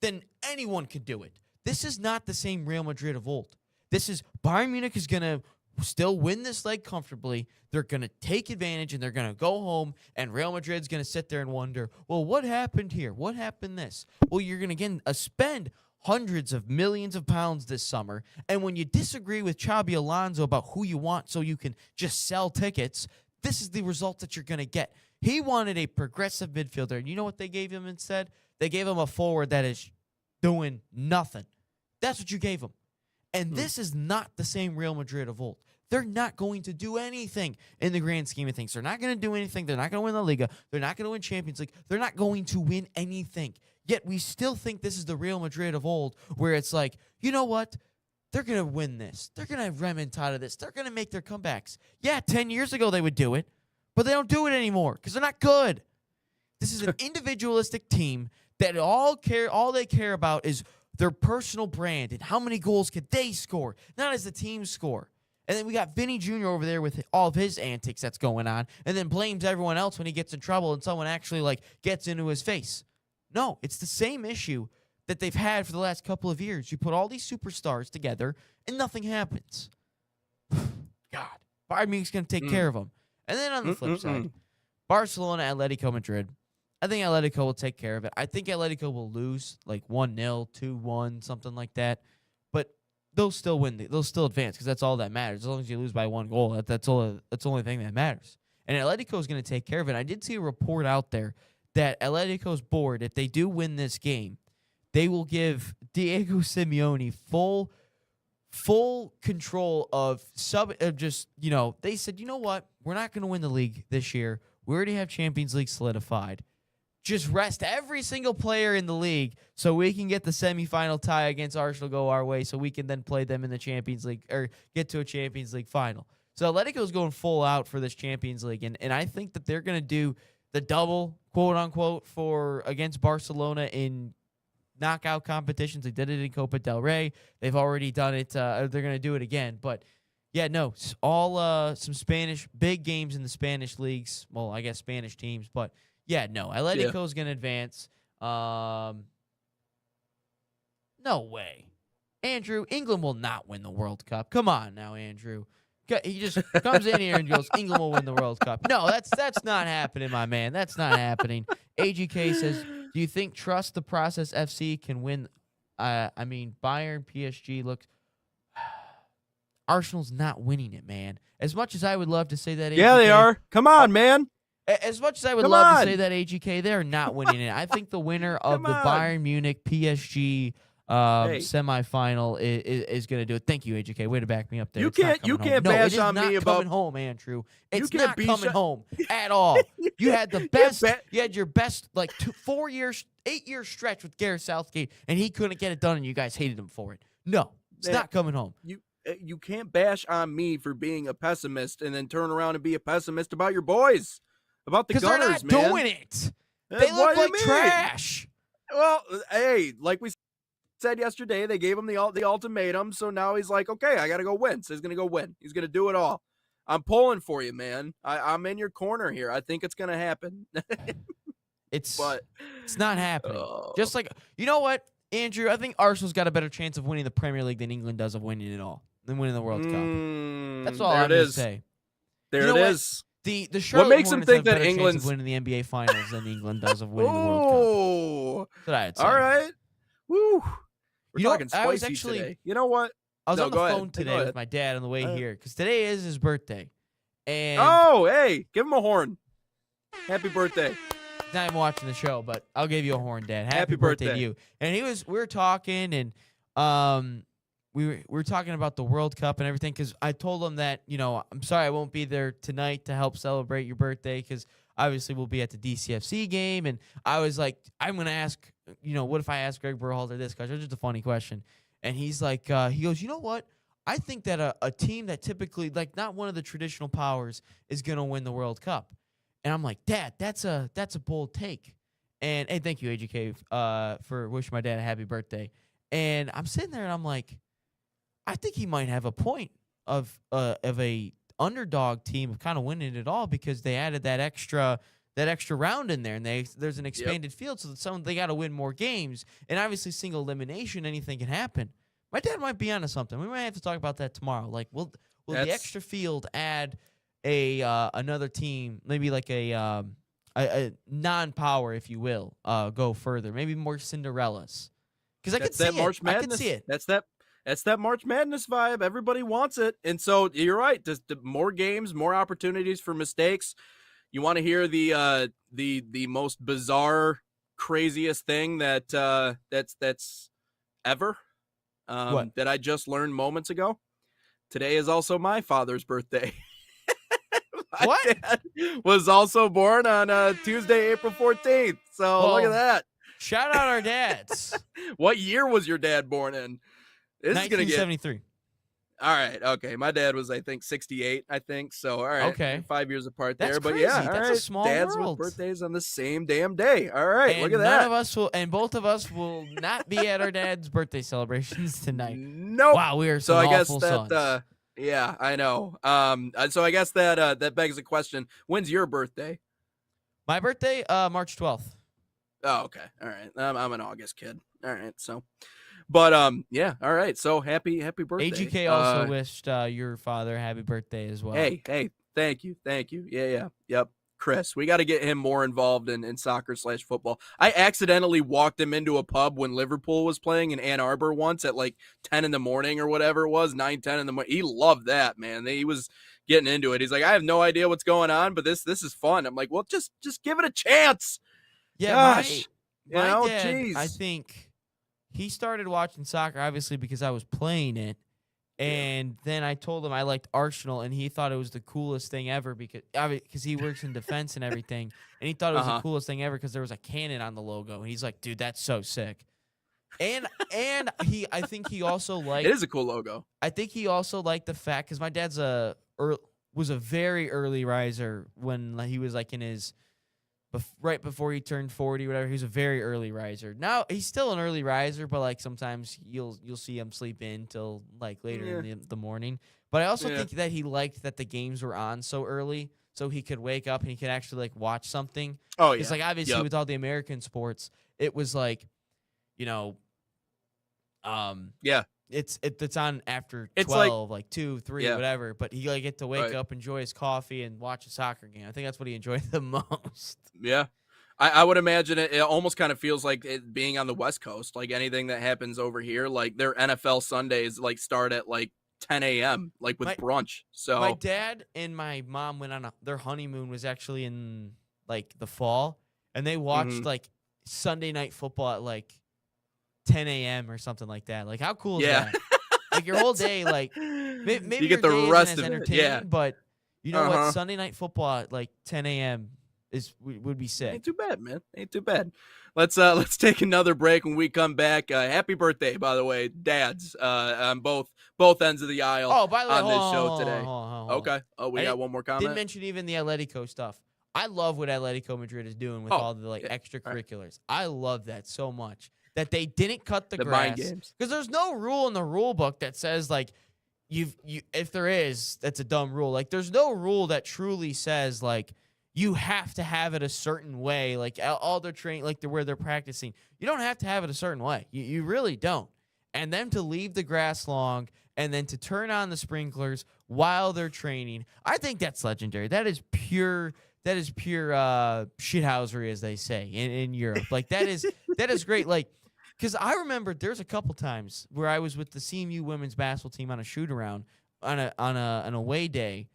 then anyone could do it. This is not the same Real Madrid of old. This is Bayern Munich is going to still win this leg comfortably. They're going to take advantage, and they're going to go home, and Real Madrid's going to sit there and wonder, well, what happened here? What happened this? Well, you're going to, again, spend hundreds of millions of pounds this summer, and when you disagree with Xabi Alonso about who you want so you can just sell tickets, this is the result that you're going to get. He wanted a progressive midfielder, and you know what they gave him instead? They gave him a forward that is doing nothing. That's what you gave him. And this is not the same Real Madrid of old. They're not going to do anything in the grand scheme of things. They're not going to do anything. They're not going to win La Liga. They're not going to win Champions League. They're not going to win anything. Yet we still think this is the Real Madrid of old, where it's like, you know what? They're going to win this. They're going to remontada this. They're going to make their comebacks. Yeah, 10 years ago they would do it, but they don't do it anymore because they're not good. This is an individualistic team that all they care about is their personal brand and how many goals could they score, not as a team score. And then we got Vinny Jr. over there with all of his antics that's going on, and then blames everyone else when he gets in trouble and someone actually like gets into his face. No, it's the same issue that they've had for the last couple of years. You put all these superstars together and nothing happens. God, Bayern Munich's going to take care of them. And then on the flip side, Barcelona, Atletico Madrid. I think Atletico will take care of it. I think Atletico will lose like 1-0, 2-1, something like that. But they'll still win. They'll still advance because that's all that matters. As long as you lose by 1 goal, that's the only thing that matters. And Atletico is going to take care of it. I did see a report out there that Atletico's board, if they do win this game, they will give Diego Simeone full control of they said, you know what? We're not going to win the league this year. We already have Champions League solidified. Just rest every single player in the league so we can get the semifinal tie against Arsenal go our way so we can then play them in the Champions League or get to a Champions League final. So Atletico's going full out for this Champions League, and I think that they're going to do the double, quote-unquote, against Barcelona in knockout competitions. They did it in Copa del Rey. They've already done it. They're going to do it again. But, yeah, no, all some big games in the Spanish leagues. Well, I guess Spanish teams. But, yeah, no, Atletico's going to advance. No way. Andrew, England will not win the World Cup. Come on now, Andrew. He just comes in here and goes, England will win the World Cup. No, that's not happening, my man. That's not happening. AGK says, do you think Trust the Process FC can win? Bayern, PSG, look. Arsenal's not winning it, man. As much as I would love to say that. Yeah, they are. Come on, man. As much as I would love to say that, AGK, they're not winning it. I think the winner of the Bayern Munich PSG semifinal is going to do it. Thank you, AGK. Way to back me up there. You can't bash on me about coming home, Andrew. It's not coming home at all. You had the best. You had your best 8-year stretch with Gareth Southgate, and he couldn't get it done, and you guys hated him for it. No, it's not coming home. You can't bash on me for being a pessimist and then turn around and be a pessimist about your boys, about the Gunners, man. Because they're not doing it. They look like trash. Well, hey, like we said yesterday, they gave him the ultimatum, so now he's like, okay, I got to go win. So he's going to go win. He's going to do it all. I'm pulling for you, man. I'm in your corner here. I think it's going to happen. It's not happening. Just like, you know what, Andrew? I think Arsenal's got a better chance of winning the Premier League than England does of winning it all, than winning the World Cup. That's all I'm going to say. There it is. The Charlotte what makes him Hornets think have that better England's chance of winning the NBA Finals than England does of winning the World Cup? That's what I'd say. All right. Woo. We're talking spicy today. You know what? I was on the phone today with my dad on the way here because today is his birthday. And hey, give him a horn. Happy birthday. Not even watching the show, but I'll give you a horn, Dad. Happy birthday to you. And we were talking, and we were talking about the World Cup and everything because I told him that, I'm sorry I won't be there tonight to help celebrate your birthday because obviously we'll be at the DCFC game. And I was like, I'm going to ask, what if I ask Greg Berhalter this question? It's just a funny question. And he's like, he goes, you know what? I think that a team that typically, not one of the traditional powers is going to win the World Cup. And I'm like, Dad, that's a bold take. And hey, thank you, AGK, for wishing my dad a happy birthday. And I'm sitting there and I'm like, I think he might have a point of a underdog team of kind of winning it all because they added that extra round in there, and there's an expanded field, so they got to win more games. And obviously, single elimination, anything can happen. My dad might be onto something. We might have to talk about that tomorrow. Will the extra field add another team, maybe like a non-power, if you will, go further, maybe more Cinderellas? Because I could see March Madness. I could see it. That's that March Madness vibe. Everybody wants it. And so you're right. Just more games, more opportunities for mistakes. You want to hear the most bizarre, craziest thing that's ever that I just learned moments ago? Today is also my father's birthday. My dad was also born on Tuesday, April 14th. So look at that. Shout out our dads. What year was your dad born in? 1973. All right. Okay. My dad was, I think, 68, I think. So, all right. Okay. 5 years apart That's there. But crazy. yeah, all That's a right. small Dads world. with birthdays on the same damn day. All right. And look at none that. of us will, and both of us will not be at our dad's birthday celebrations tonight. Nope. Wow, we are So some I guess awful that, sons. yeah, I know. So I guess that begs the question: when's your birthday? My birthday, March 12th. Oh, okay. All right. I'm an August kid. All right. So, but yeah. All right. So happy birthday. AGK also wished your father happy birthday as well. Hey, thank you. Yeah. Yep. Chris, we got to get him more involved in soccer/football. I accidentally walked him into a pub when Liverpool was playing in Ann Arbor once at like 10 in the morning or whatever it was, 9-10 in the morning. He loved that, man. He was getting into it. He's like, I have no idea what's going on, but this is fun. I'm like, well, just give it a chance. Yeah, Gosh, my you know, dad, jeez. I think he started watching soccer obviously because I was playing it. And then I told him I liked Arsenal, and he thought it was the coolest thing ever because he works in defense and everything, and he thought it was the coolest thing ever because there was a cannon on the logo, and he's like, "Dude, that's so sick." And I think he also liked. It is a cool logo. I think he also liked the fact because my dad's was a very early riser when he was like in his right before he turned 40 or whatever. He was a very early riser. Now he's still an early riser, but like sometimes you'll see him sleep in till like later in the morning. But I also think that he liked that the games were on so early, so he could wake up and he could actually like watch something. Oh yeah, it's like obviously with all the American sports, it was like, you know, it's on after 12, like 2, 3, whatever. But he like get to wake up, enjoy his coffee, and watch a soccer game. I think that's what he enjoyed the most. Yeah. I would imagine it almost kind of feels like it being on the West Coast. Like anything that happens over here, like their NFL Sundays like start at like 10 a.m. like with brunch. So my dad and my mom went on their honeymoon was actually in like the fall, and they watched like Sunday night football at like 10 a.m. or something like that. Like how cool is that? Like your whole day, like maybe you get the rest of it. Yeah, but you know what? Sunday night football at like 10 a.m. would be sick. Ain't too bad, man. Ain't too bad. Let's take another break. When we come back, happy birthday, by the way, dads, on both ends of the aisle. Oh, by the way, on this show today. Hold on. Okay. Oh, we got one more comment. Didn't mention even the Atletico stuff. I love what Atletico Madrid is doing with all the like extracurriculars. I love that so much that they didn't cut the grass because there's no rule in the rule book that says like you if there is, that's a dumb rule. Like there's no rule that truly says like you have to have it a certain way, like all their training, like where they're practicing. You don't have to have it a certain way. You really don't. And then to leave the grass long and then to turn on the sprinklers while they're training, I think that's legendary. That is pure shithousery, as they say in Europe. Like that is great. Like, because I remember there's a couple times where I was with the CMU women's basketball team on a shoot around on an away day,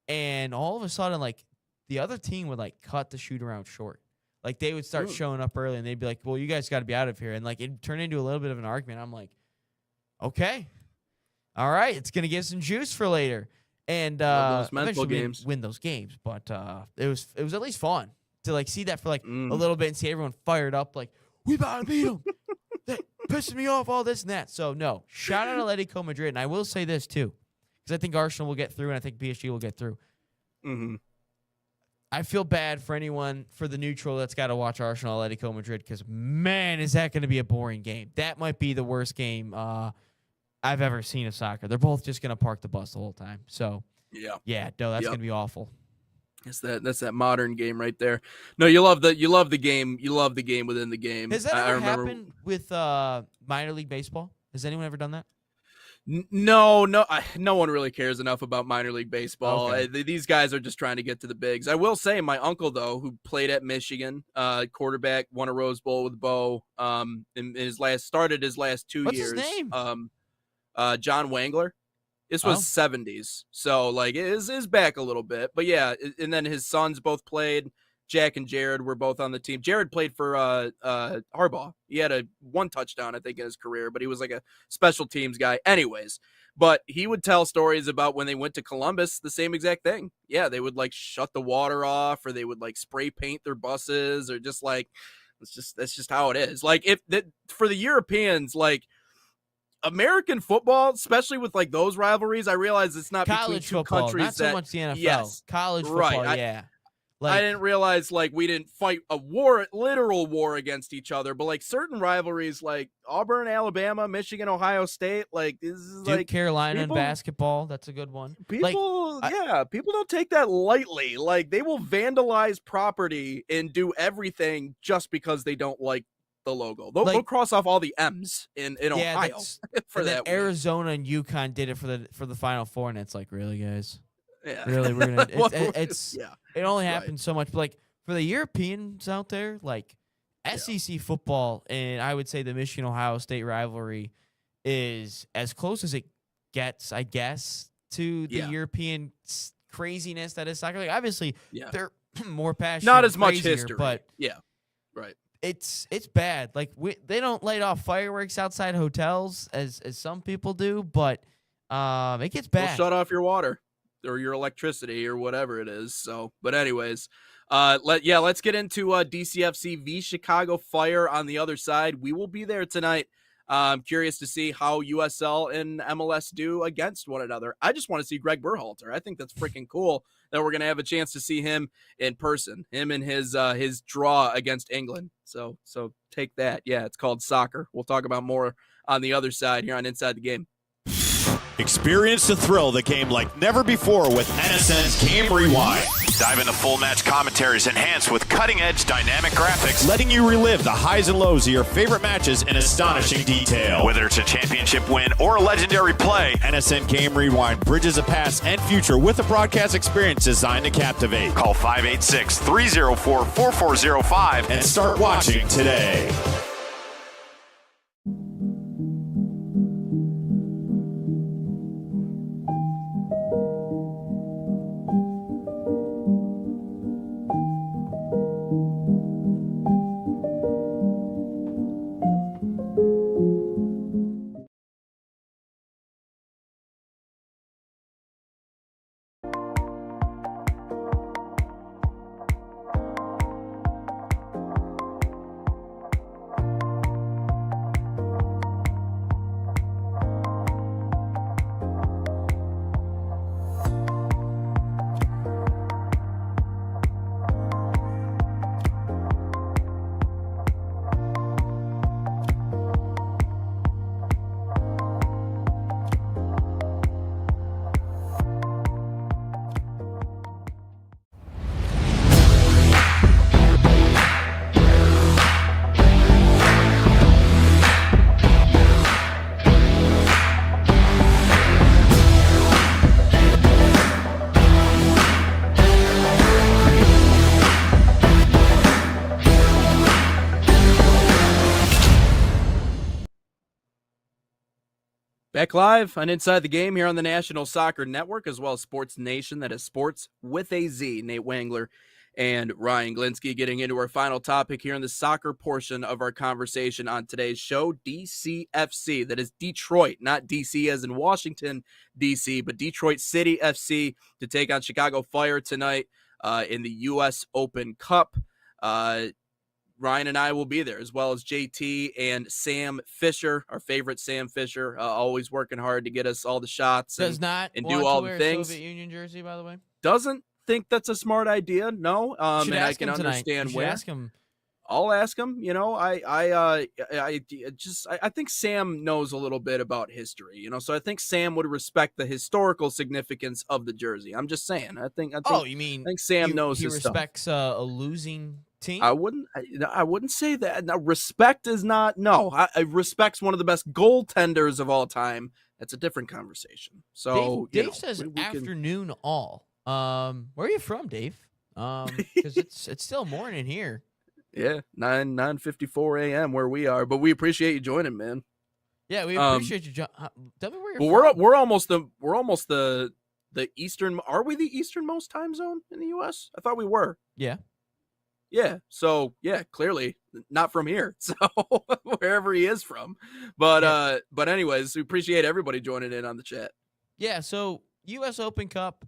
and all of a sudden like the other team would like cut the shoot around short. Like they would start showing up early, and they'd be like, "Well, you guys got to be out of here," and like it turned into a little bit of an argument. I'm like, "Okay, all right, it's gonna get some juice for later." And eventually we win those games, but it was at least fun to like see that for like a little bit and see everyone fired up, like we about to beat them. That pisses me off, all this and that. So no, shout out to Atletico Madrid, and I will say this too, because I think Arsenal will get through, and I think PSG will get through. I feel bad for the neutral that's got to watch Arsenal Atletico Madrid, because man, is that going to be a boring game. That might be the worst game I've ever seen of soccer. They're both just going to park the bus the whole time. So, no, that's going to be awful. That's that modern game right there. No, you love the game. You love the game within the game. Has that ever happened with minor league baseball? Has anyone ever done that? No one really cares enough about minor league baseball. Okay. These guys are just trying to get to the bigs. I will say my uncle, though, who played at Michigan, quarterback, won a Rose Bowl with Bo, started his last 2 years. What's his name? John Wangler. This was 70s. So like it is back a little bit. But yeah, and then his sons both played. Jack and Jared were both on the team. Jared played for Harbaugh. He had one touchdown, I think, in his career, but he was like a special teams guy. Anyways, but he would tell stories about when they went to Columbus, the same exact thing. Yeah, they would like shut the water off, or they would like spray paint their buses, or just like that's just how it is. Like for the Europeans, like American football, especially with like those rivalries, I realize it's not College between two football, countries not so that much the NFL. yes, College right. football, yeah. I didn't realize like we didn't fight a war, literal war against each other, but like certain rivalries like Auburn, Alabama, Michigan, Ohio State, like this is Duke, like Carolina in people- basketball, that's a good one. people, Like, people don't take that lightly. Like they will vandalize property and do everything just because they don't like the logo. They'll cross off all the M's in Ohio for and then that. Arizona and UConn did it for the Final Four, and it's like, really, guys? Yeah. Really, we're gonna It's yeah. It only happens so much. But like for the Europeans out there, like SEC football, and I would say the Michigan Ohio State rivalry is as close as it gets, I guess, to the European craziness that is soccer. Like obviously, they're more passionate, not as much crazier, history, but right. It's bad. Like they don't light off fireworks outside hotels as some people do, but it gets bad. We'll shut off your water or your electricity or whatever it is. So, but anyways, let's get into DCFC v Chicago Fire on the other side. We will be there tonight. I'm curious to see how USL and MLS do against one another. I just want to see Greg Berhalter. I think that's freaking cool that we're going to have a chance to see him in person, him and his draw against England. So take that. Yeah, it's called soccer. We'll talk about more on the other side here on Inside the Game. Experience the thrill of the game like never before with NSN's Game Rewind. Dive into full match commentaries enhanced with cutting-edge dynamic graphics, letting you relive the highs and lows of your favorite matches in astonishing detail. Whether it's a championship win or a legendary play, NSN Game Rewind bridges the past and future with a broadcast experience designed to captivate. Call 586-304-4405 and start watching today. Back live on Inside the Game here on the National Soccer Network, as well as Sports Nation, that is sports with a Z. Nate Wangler and Ryan Glinsky getting into our final topic here in the soccer portion of our conversation on today's show, DCFC. That is Detroit, not DC as in Washington, D.C., but Detroit City FC to take on Chicago Fire tonight in the U.S. Open Cup. Ryan and I will be there, as well as JT and Sam Fisher, our favorite Sam Fisher, always working hard to get us all the shots and do all the things. Soviet Union jersey, by the way. Doesn't think that's a smart idea. No, and I can tonight. understand where. Ask him. I'll ask him. You know, I think Sam knows a little bit about history. You know, so I think Sam would respect the historical significance of the jersey. I'm just saying. I think. Oh, you mean? I think Sam knows he his respects stuff. A losing team? I wouldn't say that. Now, respect is not. No, I respect's one of the best goaltenders of all time. That's a different conversation. So Dave says afternoon all. Where are you from, Dave? Because it's still morning here. Yeah, 9:54 a.m. where we are, but we appreciate you joining, man. Yeah, we appreciate you. Tell me where you're from. We're almost the eastern. Are we the easternmost time zone in the U.S.? I thought we were. Yeah. Yeah. So yeah, clearly not from here. So wherever he is from, but anyways, we appreciate everybody joining in on the chat. Yeah. So U.S. Open Cup.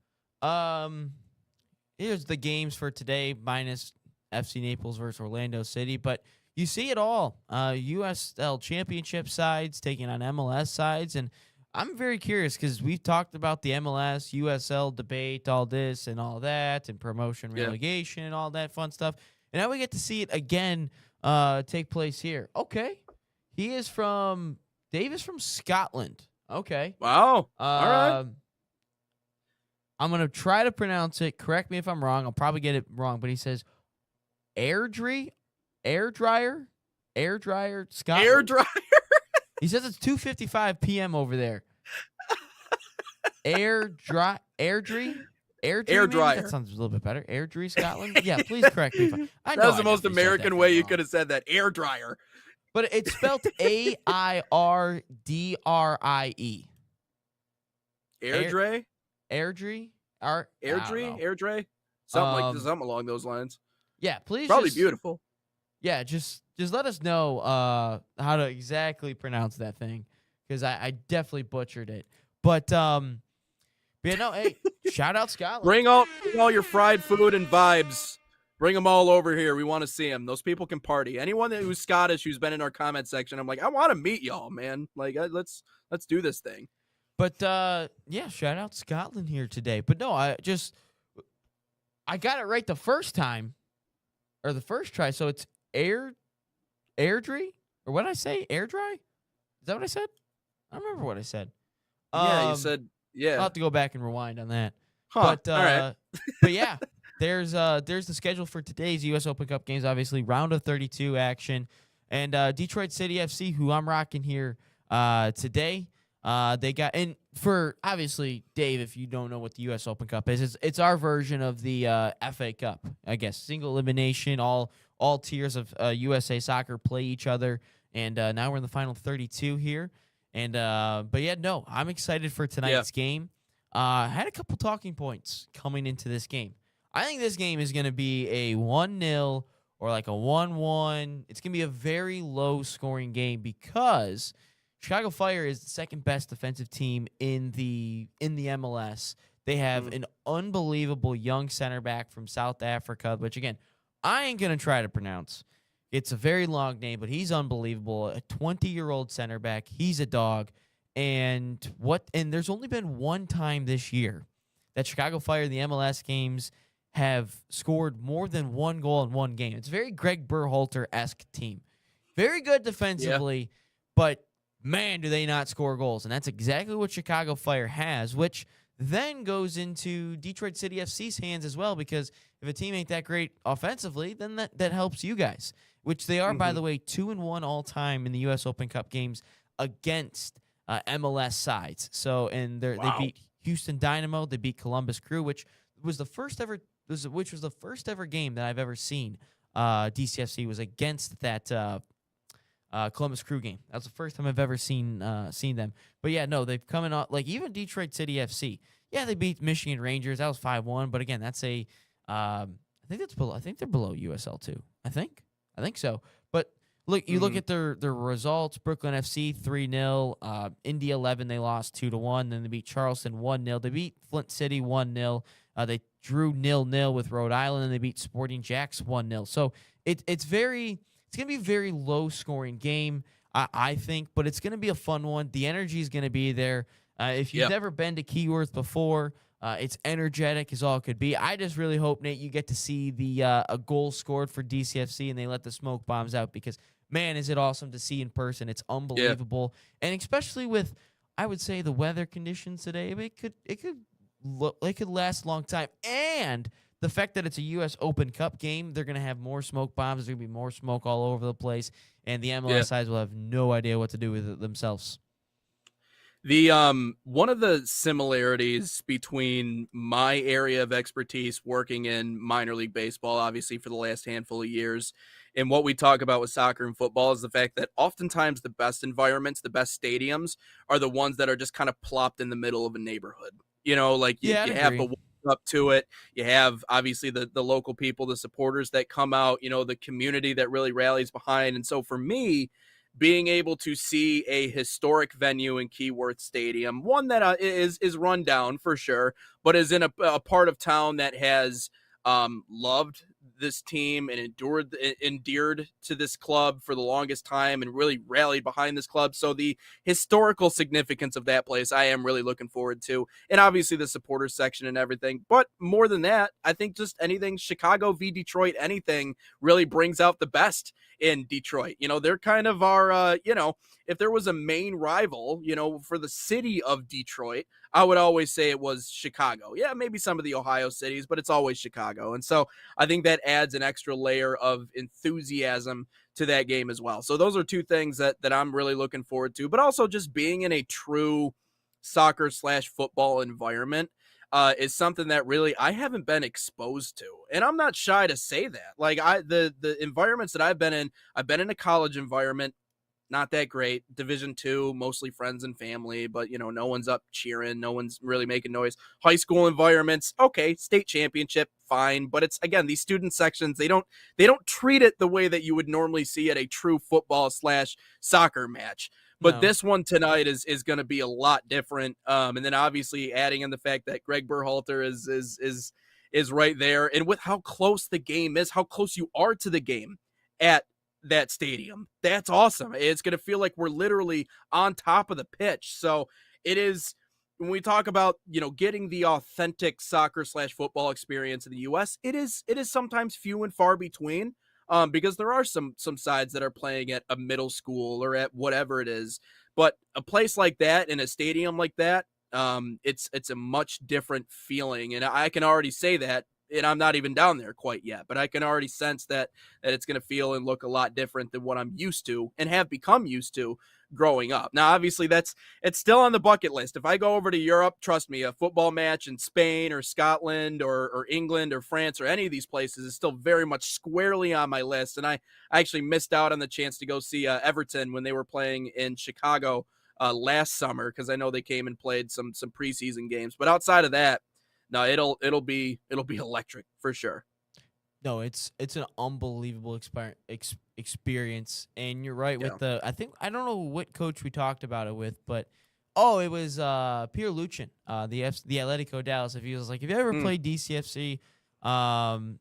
Here's the games for today minus FC Naples versus Orlando City, but you see it all. USL championship sides taking on MLS sides, and I'm very curious because we've talked about the MLS, USL debate, all this and all that, and promotion, Yeah. relegation, and all that fun stuff. And now we get to see it again take place here. Okay. Dave is from Scotland. Okay. Wow. All right. I'm going to try to pronounce it. Correct me if I'm wrong. I'll probably get it wrong, but he says air dryer, Scotland. Air dryer. He says it's 2:55 p.m. over there. Air dryer. Air Maybe? dryer. That sounds a little bit better. Airdrie, Scotland. Yeah, please correct me. I know That was I the most definitely said that American thing way you wrong. could have said that. Air dryer. But it's spelled AIRDRIE. Airdrie. Airdrie. Airdrie. Something along those lines. Yeah, please. Probably just, beautiful. Yeah, just let us know how to exactly pronounce that thing, because I definitely butchered it. But yeah, no, hey, shout out Scotland. Bring all your fried food and vibes. Bring them all over here. We want to see them. Those people can party. Anyone who's Scottish who's been in our comment section, I'm like, I want to meet y'all, man. Like, let's do this thing. But yeah, shout out Scotland here today. But no, I got it right the first time, or the first try. So it's Airdrie, or what did I say? Air dry? Is that what I said? I don't remember what I said. Yeah, you said yeah. I'll have to go back and rewind on that. Huh, But all right. but yeah, there's the schedule for today's U.S. Open Cup games. Obviously, round of 32 action, and Detroit City FC, who I'm rocking here today. They got, and for obviously Dave, if you don't know what the U.S. Open Cup is, it's our version of the FA Cup, I guess. Single elimination, all tiers of USA Soccer play each other, and now we're in the final 32 here. And but yeah, no, I'm excited for tonight's game. I had a couple talking points coming into this game. I think this game is going to be a 1-0 or like a 1-1. It's going to be a very low-scoring game because Chicago Fire is the second best defensive team in the MLS. They have an unbelievable young center back from South Africa, which again, I ain't going to try to pronounce. It's a very long name, but he's unbelievable. A 20-year-old center back. He's a dog. And there's only been one time this year that Chicago Fire in the MLS games have scored more than one goal in one game. It's a very Greg Berhalter-esque team. Very good defensively, but man, do they not score goals. And that's exactly what Chicago Fire has, which then goes into Detroit City FC's hands as well, because if a team ain't that great offensively, then that helps you guys, which they are, by the way, 2-1 all-time in the U.S. Open Cup games against MLS sides. So, and they beat Houston Dynamo, they beat Columbus Crew, which was the first ever game that I've ever seen. DCFC was against that Columbus Crew game. That was the first time I've ever seen them. But yeah, no, they've come in like even Detroit City FC. Yeah, they beat Michigan Rangers. That was 5-1. But again, that's I think they're below USL too. I think so. But look, you look at their results. Brooklyn FC 3-0. Indy 11 they lost 2-1. Then they beat Charleston 1-0. They beat Flint City 1-0. They drew 0-0 with Rhode Island, and they beat Sporting Jacks 1-0. So it's going to be a very low-scoring game, I think, but it's going to be a fun one. The energy is going to be there. If you've never been to Keyworth before, it's energetic as all could be. I just really hope, Nate, you get to see a goal scored for DCFC and they let the smoke bombs out, because, man, is it awesome to see in person. It's unbelievable. Yeah. And especially with, I would say, the weather conditions today, it could last a long time. And the fact that it's a U.S. Open Cup game, they're going to have more smoke bombs. There's going to be more smoke all over the place, and the MLS sides will have no idea what to do with it themselves. The one of the similarities between my area of expertise working in minor league baseball, obviously for the last handful of years, and what we talk about with soccer and football is the fact that oftentimes the best environments, the best stadiums are the ones that are just kind of plopped in the middle of a neighborhood. You know, like you have the up to it. You have obviously the local people, the supporters that come out, you know, the community that really rallies behind. And so for me, being able to see a historic venue in Keyworth Stadium, one that is run down for sure, but is in a part of town that has loved this team and endeared to this club for the longest time and really rallied behind this club. So the historical significance of that place, I am really looking forward to. And obviously the supporter section and everything. But more than that, I think just anything Chicago v. Detroit, anything really brings out the best in Detroit. They're kind of our, if there was a main rival, for the city of Detroit, I would always say it was Chicago. Yeah, maybe some of the Ohio cities, but it's always Chicago. And so I think that adds an extra layer of enthusiasm to that game as well. So those are two things that I'm really looking forward to, but also just being in a true soccer/football environment is something that really I haven't been exposed to. And I'm not shy to say that. Like the environments that I've been in a college environment, not that great. Division II, mostly friends and family, but no one's up cheering, no one's really making noise. High school environments, okay, state championship, fine, but it's again these student sections, they don't treat it the way that you would normally see at a true football/soccer match. But No. this one tonight is going to be a lot different. And then obviously adding in the fact that Greg Berhalter is right there, and with how close the game is, how close you are to the game at that stadium. That's awesome. It's going to feel like we're literally on top of the pitch. So it is, when we talk about, getting the authentic soccer/football experience in the US, it is sometimes few and far between. Because there are some sides that are playing at a middle school or at whatever it is, but a place like that in a stadium like that, it's a much different feeling, and I can already say that. And I'm not even down there quite yet, but I can already sense that it's going to feel and look a lot different than what I'm used to and have become used to growing up. Now, obviously, it's still on the bucket list. If I go over to Europe, trust me, a football match in Spain or Scotland or England or France or any of these places is still very much squarely on my list. And I actually missed out on the chance to go see Everton when they were playing in Chicago last summer, because I know they came and played some preseason games. But outside of that, no, it'll be electric for sure. No, it's an unbelievable experience, and you're right with the. I don't know what coach we talked about it with, but it was Pierre Luchin, the Atletico Dallas. If he was like, have you ever played DCFC, and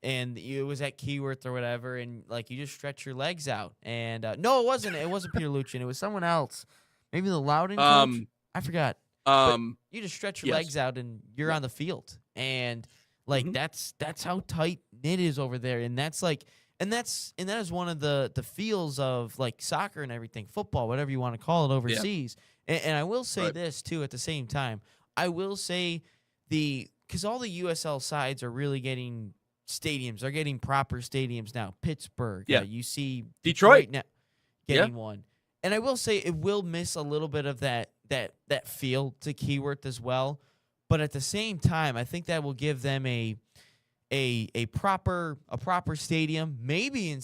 it was at Keyworth or whatever, and like you just stretch your legs out, and no, it wasn't Pierre Luchin, it was someone else, maybe the Loudon coach. I forgot. You just stretch your legs out and you're on the field, and like that's how tight knit is over there, and that is one of the feels of like soccer and everything, football, whatever you want to call it overseas. And I will say this too at the same time. I will say because all the USL sides are really getting stadiums. They're getting proper stadiums now. Pittsburgh, you see Detroit now getting one, and I will say it will miss a little bit of that feel to Keyworth as well, but at the same time, I think that will give them a proper stadium. Maybe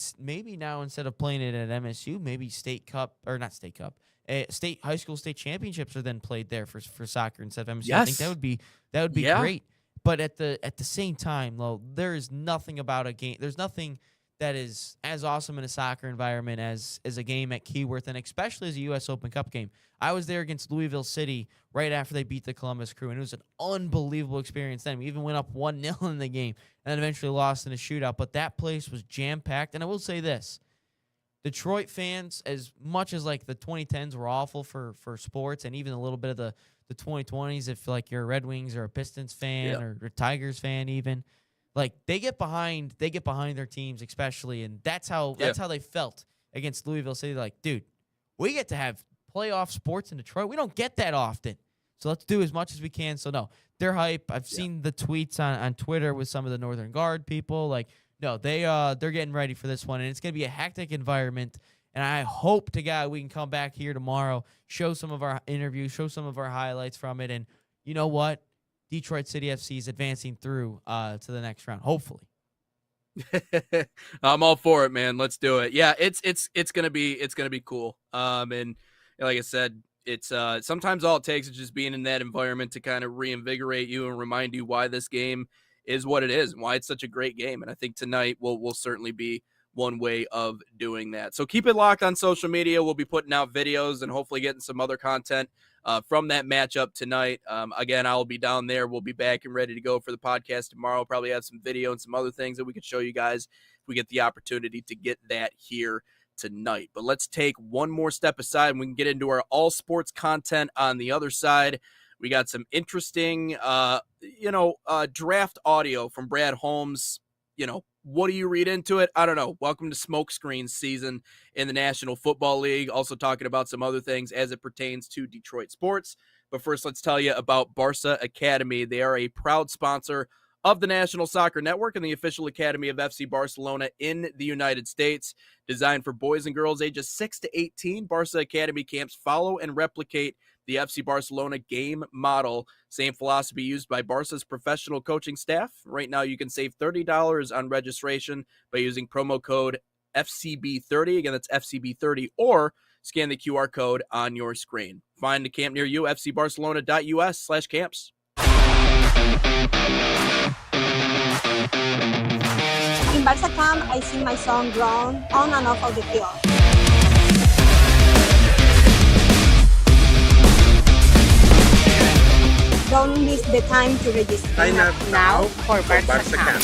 now instead of playing it at MSU, maybe state high school state championships are then played there for soccer instead of MSU. Yes. I think that would be great. But at the same time, though, there is nothing about a game. There's nothing that is as awesome in a soccer environment as a game at Keyworth, and especially as a U.S. Open Cup game. I was there against Louisville City right after they beat the Columbus Crew, and it was an unbelievable experience then. We even went up 1-0 in the game and then eventually lost in a shootout, but that place was jam-packed. And I will say this, Detroit fans, as much as like the 2010s were awful for sports, and even a little bit of the 2020s, if like you're a Red Wings or a Pistons fan or a Tigers fan even, like they get behind their teams, especially, and that's how they felt against Louisville City. Like, dude, we get to have playoff sports in Detroit. We don't get that often, so let's do as much as we can. So no, they're hype. I've seen the tweets on Twitter with some of the Northern Guard people. Like, no, they're getting ready for this one, and it's gonna be a hectic environment. And I hope to God we can come back here tomorrow, show some of our interviews, show some of our highlights from it, and you know what? Detroit City FC is advancing through to the next round, hopefully. I'm all for it, man. Let's do it. Yeah, it's gonna be cool. And like I said, it's sometimes all it takes is just being in that environment to kind of reinvigorate you and remind you why this game is what it is and why it's such a great game. And I think tonight will certainly be one way of doing that. So keep it locked on social media. We'll be putting out videos and hopefully getting some other content from that matchup tonight. Again, I'll be down there. We'll be back and ready to go for the podcast tomorrow. Probably have some video and some other things that we could show you guys if we get the opportunity to get that here tonight. But let's take one more step aside and we can get into our all sports content on the other side. We got some interesting, draft audio from Brad Holmes. What do you read into it? I don't know. Welcome to Smokescreen season in the National Football League. Also talking about some other things as it pertains to Detroit sports. But first, let's tell you about Barca Academy. They are a proud sponsor of the National Soccer Network and the official academy of FC Barcelona in the United States. Designed for boys and girls ages 6 to 18, Barca Academy camps follow and replicate the FC Barcelona game model. Same philosophy used by Barca's professional coaching staff. Right now, you can save $30 on registration by using promo code FCB30. Again, that's FCB30, or scan the QR code on your screen. Find a camp near you, fcbarcelona.us/camps. In Barca camp, I sing my song grown on and off of the field. Don't miss the time to register. Sign up now for Barca Camp.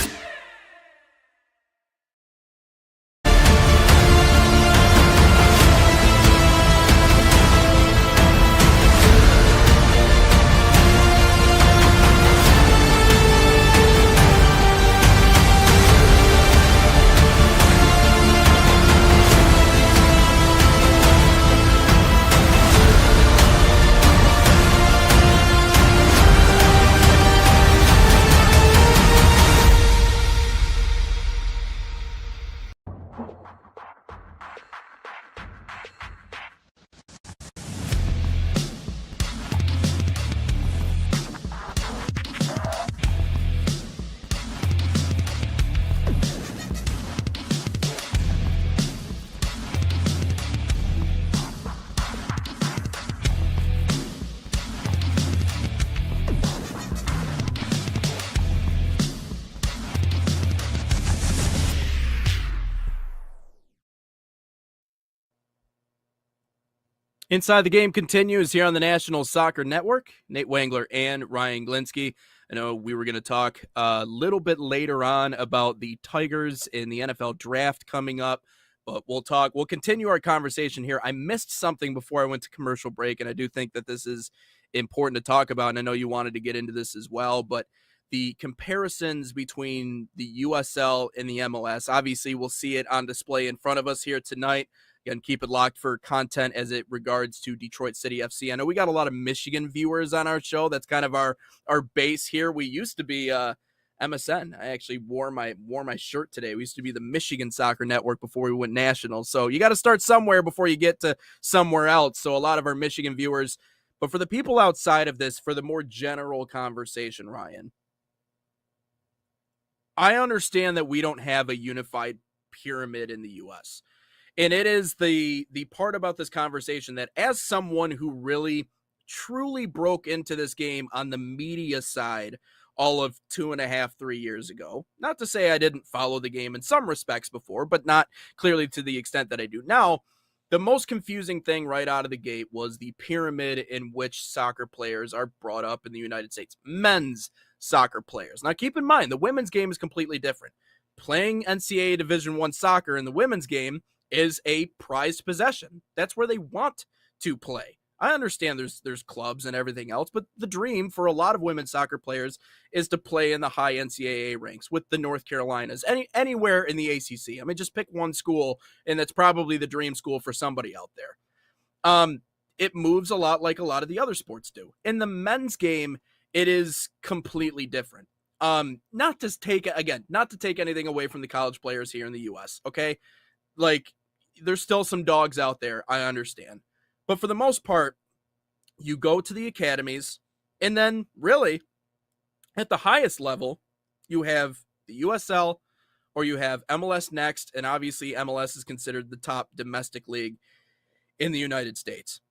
Inside the Game continues here on the National Soccer Network. Nate Wangler and Ryan Glinsky. I know we were going to talk a little bit later on about the Tigers in the NFL draft coming up, but we'll continue our conversation here. I missed something before I went to commercial break, and I do think that this is important to talk about, and I know you wanted to get into this as well, but the comparisons between the USL and the MLS, obviously we'll see it on display in front of us here tonight. Again, keep it locked for content as it regards to Detroit City FC. I know we got a lot of Michigan viewers on our show. That's kind of our base here. We used to be MSN. I actually wore my shirt today. We used to be the Michigan Soccer Network before we went national. So you got to start somewhere before you get to somewhere else. So a lot of our Michigan viewers. But for the people outside of this, for the more general conversation, Ryan, I understand that we don't have a unified pyramid in the U.S., and it is the part about this conversation that as someone who really, truly broke into this game on the media side all of 2.5, 3 years ago, not to say I didn't follow the game in some respects before, but not clearly to the extent that I do now, the most confusing thing right out of the gate was the pyramid in which soccer players are brought up in the United States. Men's soccer players. Now, keep in mind, the women's game is completely different. Playing NCAA Division I soccer in the women's game is a prized possession. That's where they want to play. I understand there's clubs and everything else, but the dream for a lot of women's soccer players is to play in the high NCAA ranks with the North Carolinas, anywhere in the ACC. I mean, just pick one school, and that's probably the dream school for somebody out there. It moves a lot like a lot of the other sports do. In the men's game, it is completely different. Not to take anything away from the college players here in the U.S., okay? Like, there's still some dogs out there, I understand. But for the most part, you go to the academies, and then really, at the highest level, you have the USL or you have MLS Next, and obviously MLS is considered the top domestic league in the United States.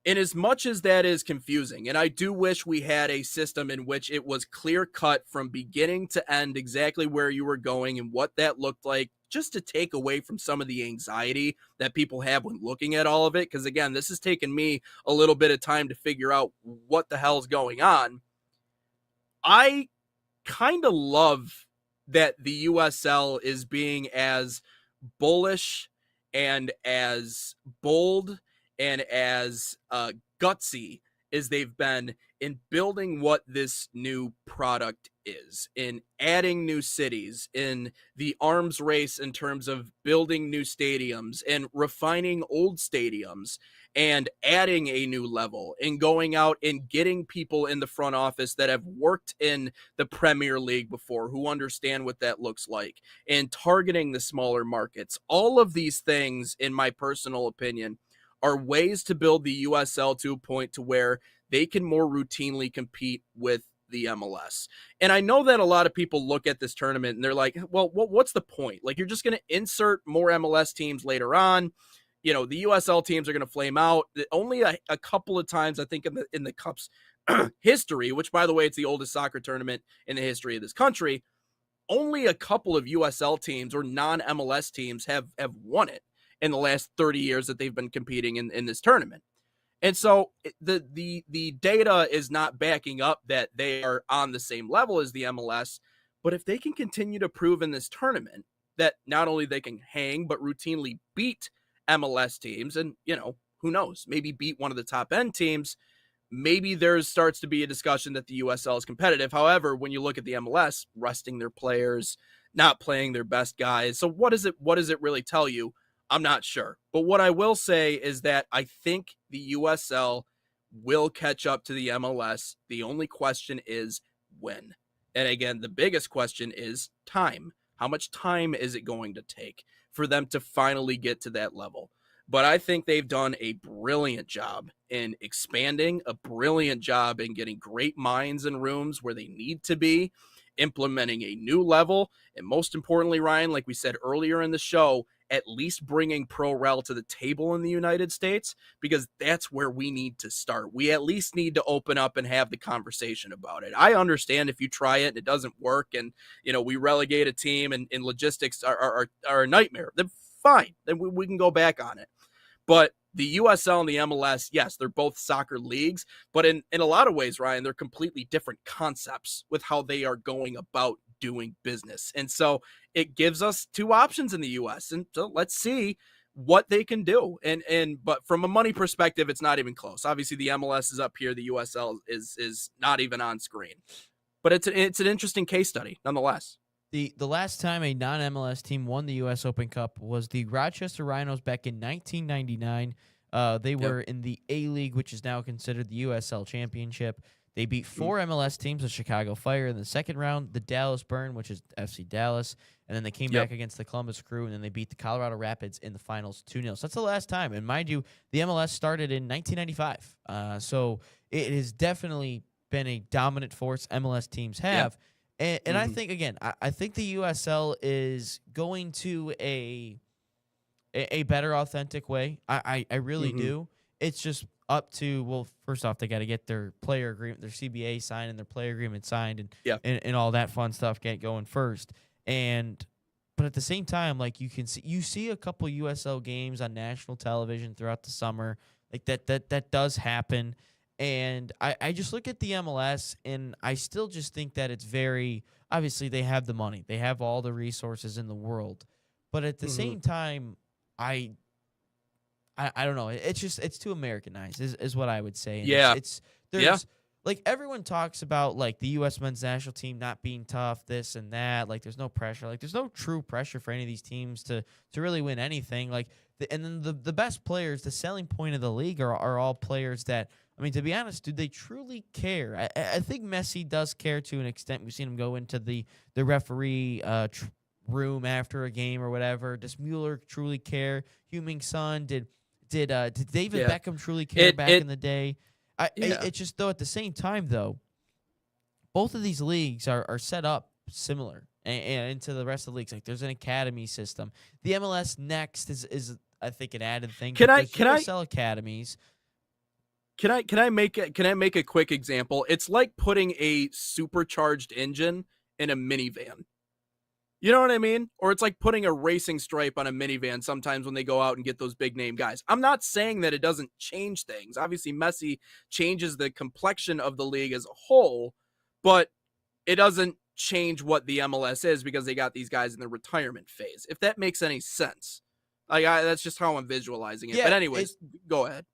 And as much as that is confusing, and I do wish we had a system in which it was clear-cut from beginning to end exactly where you were going and what that looked like, just to take away from some of the anxiety that people have when looking at all of it, because again, this has taken me a little bit of time to figure out what the hell's going on. I kind of love that the USL is being as bullish and as bold and as gutsy as they've been in building what this new product is, in adding new cities, in the arms race in terms of building new stadiums and refining old stadiums and adding a new level and going out and getting people in the front office that have worked in the Premier League before, who understand what that looks like, and targeting the smaller markets. All of these things, in my personal opinion, are ways to build the USL to a point to where they can more routinely compete with the MLS. And I know that a lot of people look at this tournament and they're like, well, what's the point? Like, you're just going to insert more MLS teams later on. You know, the USL teams are going to flame out. Only a couple of times, I think, in the Cup's history, which, by the way, it's the oldest soccer tournament in the history of this country, only a couple of USL teams or non-MLS teams have won it in the last 30 years that they've been competing in this tournament. And so the data is not backing up that they are on the same level as the MLS, but if they can continue to prove in this tournament that not only they can hang, but routinely beat MLS teams, and, you know, who knows, maybe beat one of the top end teams, maybe there starts to be a discussion that the USL is competitive. However, when you look at the MLS, resting their players, not playing their best guys. So what does it really tell you? I'm not sure. But what I will say is that I think the USL will catch up to the MLS. The only question is when. And again, the biggest question is time. How much time is it going to take for them to finally get to that level? But I think they've done a brilliant job in expanding, a brilliant job in getting great minds in rooms where they need to be, implementing a new level, and most importantly, Ryan, like we said earlier in the show, at least bringing Pro Rel to the table in the United States, because that's where we need to start. We at least need to open up and have the conversation about it. I understand if you try it and it doesn't work and, you know, we relegate a team and logistics are a nightmare, then fine. Then we can go back on it. But the USL and the MLS, yes, they're both soccer leagues, but in a lot of ways, Ryan, they're completely different concepts with how they are going about doing business. And so it gives us two options in the US. And so let's see what they can do. But from a money perspective, it's not even close. Obviously, the MLS is up here. The USL is not even on screen. But it's an interesting case study, nonetheless. The last time a non-MLS team won the U.S. Open Cup was the Rochester Rhinos back in 1999. They were in the A-League, which is now considered the USL Championship. They beat four MLS teams, the Chicago Fire in the second round, the Dallas Burn, which is FC Dallas, and then they came back against the Columbus Crew, and then they beat the Colorado Rapids in the finals 2-0. So that's the last time. And mind you, the MLS started in 1995. So it has definitely been a dominant force MLS teams have. And I think, again, I think the USL is going to a better, authentic way. I really do. It's just up to, well, first off, they got to get their player agreement, their CBA signed and their player agreement signed and all that fun stuff get going first. But at the same time, like, you see a couple USL games on national television throughout the summer. Like that does happen. And I just look at the MLS, and I still just think that it's very – obviously, they have the money. They have all the resources in the world. But at the same time, I don't know. It's too Americanized is what I would say. And like, everyone talks about, like, the U.S. men's national team not being tough, this and that. Like, there's no pressure. Like, there's no true pressure for any of these teams to really win anything. Like, and then the best players, the selling point of the league are all players that – I mean, to be honest, do they truly care? I think Messi does care to an extent. We've seen him go into the referee room after a game or whatever. Does Mueller truly care? Heung-min Son, did David Beckham truly care back in the day? It's just, though, at the same time, though, both of these leagues are set up similar and into the rest of the leagues. Like, there's an academy system. The MLS next is I think, an added thing. Can I sell academies? Can I make a quick example? It's like putting a supercharged engine in a minivan. You know what I mean? Or it's like putting a racing stripe on a minivan sometimes when they go out and get those big name guys. I'm not saying that it doesn't change things. Obviously, Messi changes the complexion of the league as a whole, but it doesn't change what the MLS is because they got these guys in the retirement phase. If that makes any sense. That's just how I'm visualizing it. Yeah, But anyways, go ahead.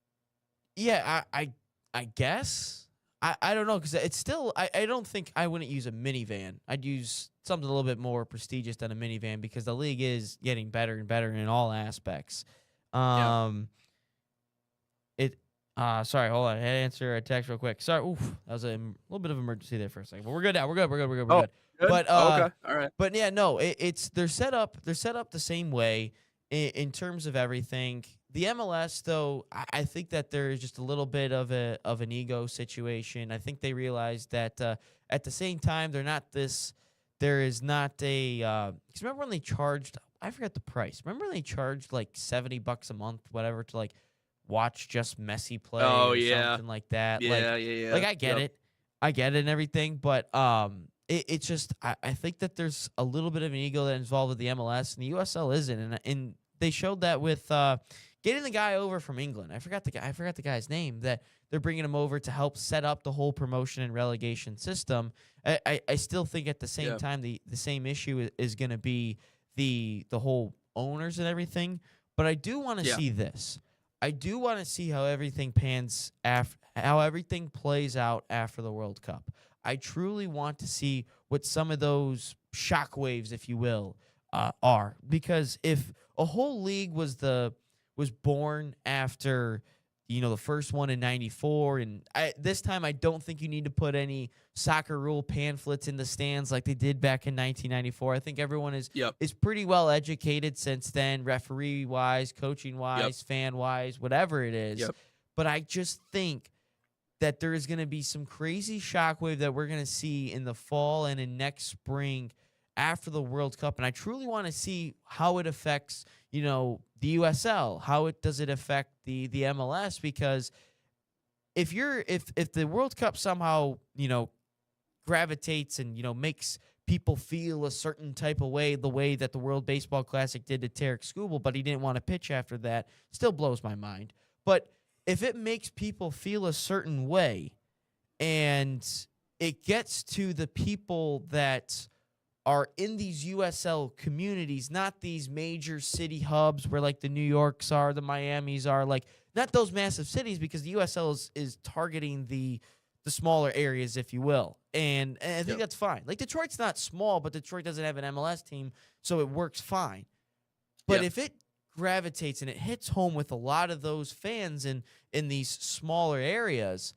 Yeah, I guess. I don't know, because it's still, I don't think I wouldn't use a minivan. I'd use something a little bit more prestigious than a minivan because the league is getting better and better in all aspects. Sorry, hold on. I had to answer a text real quick. Sorry, that was a little bit of emergency there for a second, but we're good now. We're good. We're good. Good? But Okay, all right. But yeah, no, they're set up the same way in terms of everything. The MLS, though, I think that there is just a little bit of an ego situation. I think they realize that at the same time, there is not a, because remember when they charged, I forgot the price. Remember when they charged like $70 a month, whatever, to like watch just Messi play something like that? Yeah. Like I get it. I get it and everything, but it's just, I think that there's a little bit of an ego that's involved with the MLS, and the USL isn't. And they showed that with getting the guy over from England. I forgot the guy's name, that they're bringing him over to help set up the whole promotion and relegation system. I still think at the same time the same issue is going to be the whole owners and everything. But I do want to see this. I do want to see how everything how everything plays out after the World Cup. I truly want to see what some of those shockwaves, if you will, are. Because if a whole league was born after, the first one in '94, and this time I don't think you need to put any soccer rule pamphlets in the stands like they did back in 1994. I think everyone is pretty well educated since then, referee wise, coaching wise, fan wise, whatever it is. But I just think that there is going to be some crazy shockwave that we're going to see in the fall and in next spring after the World Cup. And I truly want to see how it affects, the USL. How does it affect the MLS? Because if the World Cup somehow, gravitates and, makes people feel a certain type of way, the way that the World Baseball Classic did to Tarek Skubal, but he didn't want to pitch after that, still blows my mind. But if it makes people feel a certain way and it gets to the people that are in these USL communities, not these major city hubs where like the New Yorks are, the Miamis are, like not those massive cities, because the USL is targeting the smaller areas, if you will. And I think that's fine. Like Detroit's not small, but Detroit doesn't have an MLS team, so it works fine. But if it gravitates and it hits home with a lot of those fans in these smaller areas,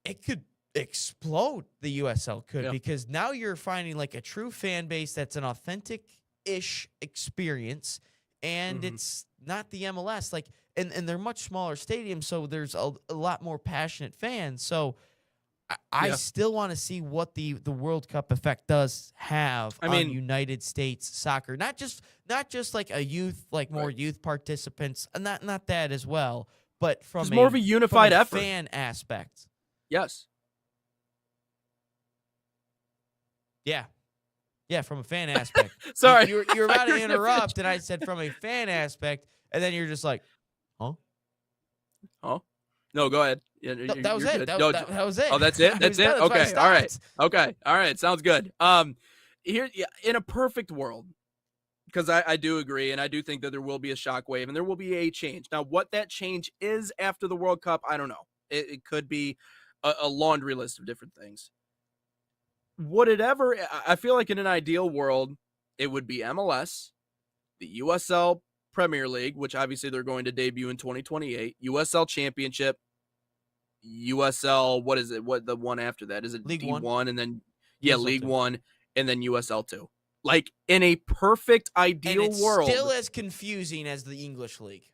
it could explode. The USL could, because now you're finding like a true fan base that's an authentic-ish experience, and it's not the MLS. Like, and they're much smaller stadiums, so there's a lot more passionate fans. So I still want to see what the World Cup effect does have on United States soccer. Not just like a youth, like more youth participants, not that as well, but from more of a unified effort, fan aspect. Yes. Yeah, from a fan aspect. Sorry. You're about to interrupt, and I said from a fan aspect, and then you're just like, huh? Oh? No, go ahead. Yeah, that was it. That was it. Oh, that's it? That's it? Okay, all right. Okay, all right. Sounds good. Here, in a perfect world, because I do agree, and I do think that there will be a shockwave, and there will be a change. Now, what that change is after the World Cup, I don't know. It could be a laundry list of different things. Would it ever, I feel like in an ideal world, it would be MLS, the USL Premier League, which obviously they're going to debut in 2028, USL Championship, USL, what is it? What the one after that? Is it League D1 One? and then, USL League 2. One, and then USL 2? Like, in a perfect ideal and it's world. still as confusing as the English League.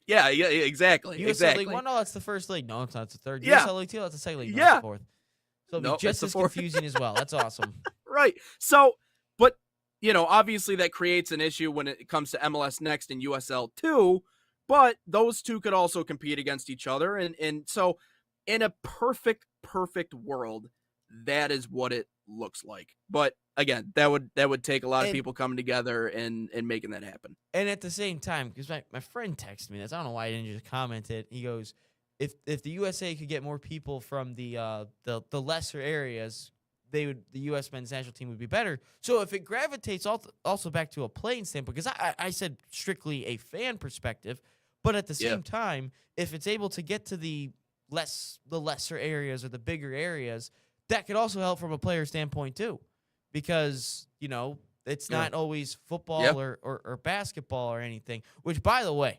Yeah, exactly. USL exactly. League 1, no, that's the first league. No, it's not. It's the third. Yeah. USL League 2, that's the second league. No, Yeah. it's the fourth. So it'll be just as confusing as well. That's awesome. Right. So, but, obviously that creates an issue when it comes to MLS Next and USL 2, but those two could also compete against each other. And so in a perfect world, that is what it looks like. But again, that would take a lot of And- people coming together and making that happen. And at the same time, because my friend texted me this, I don't know why I didn't just comment it. He goes, if the USA could get more people from the lesser areas, the U.S. men's national team would be better. So if it gravitates also back to a playing standpoint, because I said strictly a fan perspective, but at the same time, if it's able to get to the lesser areas or the bigger areas, that could also help from a player standpoint too, because it's not always football or basketball or anything. Which, by the way,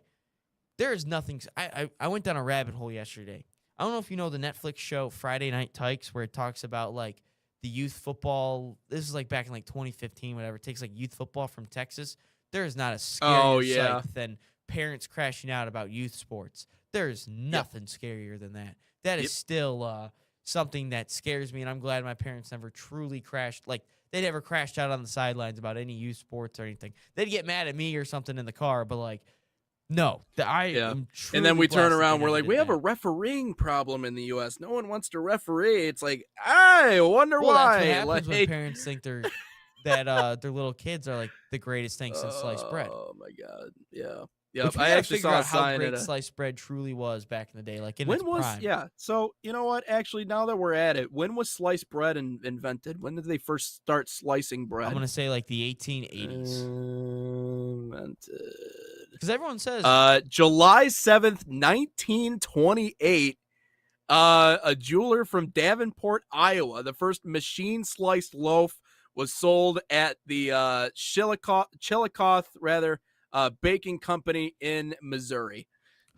there is nothing. I went down a rabbit hole yesterday. I don't know if you know the Netflix show Friday Night Tykes, where it talks about like the youth football. This is like back in like 2015, whatever. It takes like youth football from Texas. There is not a scarier sight than parents crashing out about youth sports. There is nothing scarier than that. That is still something that scares me, and I'm glad my parents never truly crashed. Like, they never crashed out on the sidelines about any youth sports or anything. They'd get mad at me or something in the car, but like, no. I'm truly And then we turn blessed that around, they we're never like, did we have a that. refereeing problem in the U.S. No one wants to referee. It's like, I wonder Well, why. that's what happens when Like- parents think their little kids are like the greatest thing since sliced bread. Oh my god, yeah, yep. Which we I gotta actually figure saw a out how sign great at sliced bread truly was back in the day, like in when its was prime. So you know what? Actually, now that we're at it, when was sliced bread invented? When did they first start slicing bread? I'm gonna say like the 1880s, Invented. because everyone says July 7th, 1928. A jeweler from Davenport, Iowa. The first machine sliced loaf was sold at the Chillicothe baking company in Missouri.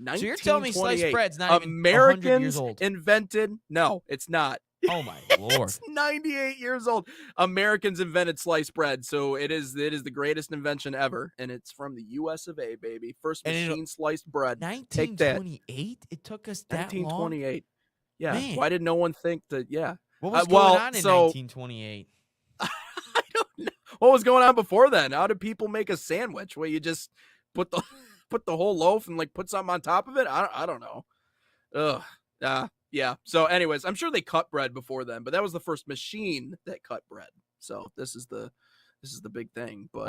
So you're telling me sliced 1928. bread's not even 100 Americans years old? invented? No, it's not. Oh my lord! It's 98 years old. Americans invented sliced bread, so it is the greatest invention ever, and it's from the U.S. of A. Baby, first And it- machine sliced bread. Take that. 1928. It took us that long. 1928. Yeah. Man. Why did no one think that? Yeah. What was well, going on in so- 1928? I don't know. What was going on before then? How did people make a sandwich where you just put the put the whole loaf and like put something on top of it? I don't know. Ugh. Yeah. So, anyways, I'm sure they cut bread before then, but that was the first machine that cut bread. So this is the big thing. But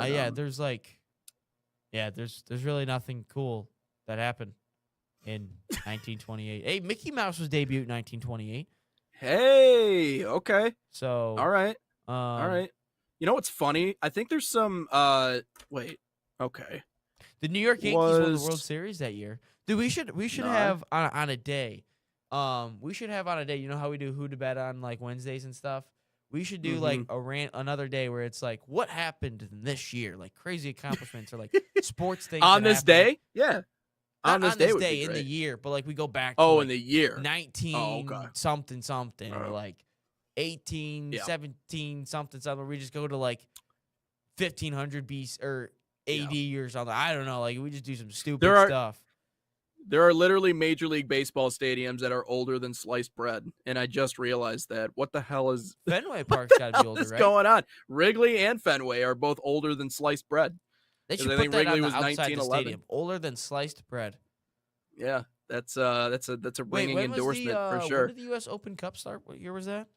There's really nothing cool that happened in 1928. Hey, Mickey Mouse was debuted in 1928. Hey, okay, So all right. all Right. You know what's funny? I think there's some wait. Okay. The New York Yankees won the Was- World Series that year. Dude, we should No. have on a day. We should have on a day. You know how we do who to bet on like Wednesdays and stuff. We should do like another day where it's like what happened in this year, like crazy accomplishments or like sports things On that this happened. day? Yeah. Not On this day would be in the great. year, but like we go back. To Oh, like in the year. 19 okay. something or Oh. like 18 Yeah. 17 something. We just go to like 1500 BC or AD or something. I don't know. Like we just do some stupid There are- stuff. There are literally Major League Baseball stadiums that are older than sliced bread, and I just realized that. What the hell is Fenway Park's got to be hell older, is right? going on? Wrigley and Fenway are both older than sliced bread. They 'cause should I put think that Wrigley on the was outside the 1911. stadium. Older than sliced bread. Yeah, that's a Wait, ringing when was endorsement for when sure. did the U.S. Open Cup start? What year was that?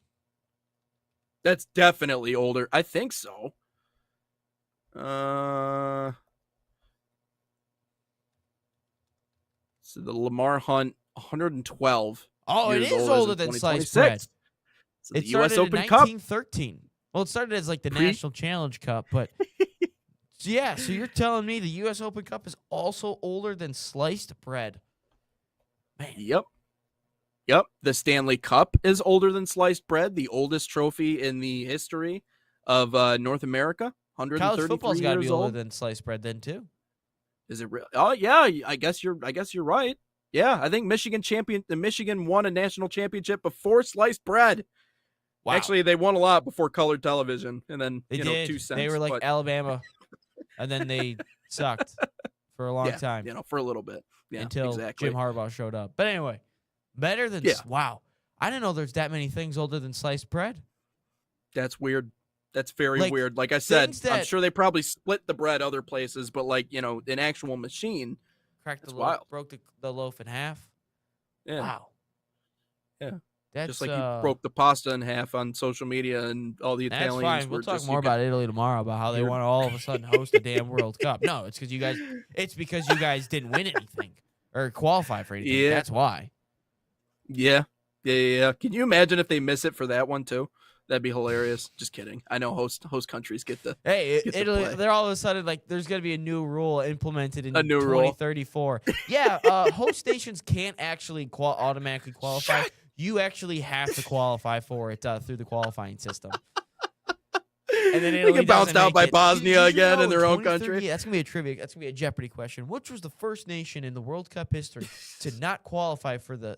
That's definitely older. I think so. So the Lamar Hunt 112. Oh, it years is old as older of than sliced bread. 2026. So It the U.S. started Open in Cup. 1913. Well, it started as like the National Challenge Cup, but yeah. So you're telling me the U.S. Open Cup is also older than sliced bread? Man, Yep. The Stanley Cup is older than sliced bread, the oldest trophy in the history of North America. 133 college football's got to years be older old. than sliced bread then too. Is it real? Oh yeah, I guess you're right. Yeah, I think Michigan won a national championship before sliced bread. Wow. Actually, they won a lot before colored television, and then They you did. know 2 cents. They were like but, Alabama, and then they sucked for a long yeah, time for a little bit. Yeah, until exactly. Jim Harbaugh showed up. But anyway, better than wow. I didn't know there's that many things older than sliced bread. That's weird. That's very Like, weird. Like I said, things I'm that- sure they probably split the bread other places, but like an actual machine. Cracked the That's loaf, wild. broke the loaf in half. Yeah. Wow. Yeah. That's Just like you broke the pasta in half on social media and all the That's Italians fine. were We'll talk just, more about Italy tomorrow about how they you're- want to all of a sudden host a damn World Cup. No, it's because you guys. It's because you guys didn't win anything or qualify for anything. Yeah. That's why. Yeah. Can you imagine if they miss it for that one too? That'd be hilarious. Just kidding. I know host countries get the Hey, Get to Italy. play. They're all of a sudden like there's going to be a new rule implemented in A new rule. 2034. Yeah, host nations can't actually automatically qualify. You actually have to qualify for it through the qualifying system. And then they Italy get bounced doesn't out make by it. Bosnia You should again know in their own 2030 country. That's gonna be a trivia. That's gonna be a Jeopardy question. Which was the first nation in the World Cup history to not qualify for the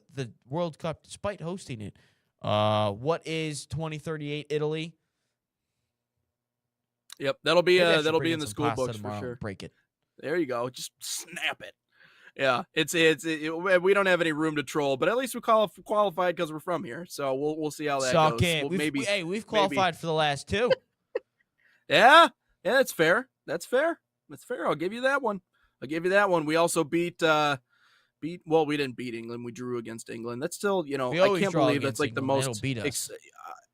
World Cup despite hosting it? What is 2038 Italy? Yep, that'll be Maybe I should that'll bring be in the some school pasta books for tomorrow sure. and break it. There you go. Just snap it. Yeah, we don't have any room to troll, but at least we qualified because we're from here. So we'll see how that So goes. okay, Well, we've qualified for the last two. Yeah, that's fair. That's fair. I'll give you that one. We also beat. Well, we didn't beat England. We drew against England. That's still, We I always can't draw believe that's against like the England. They most. don't beat us.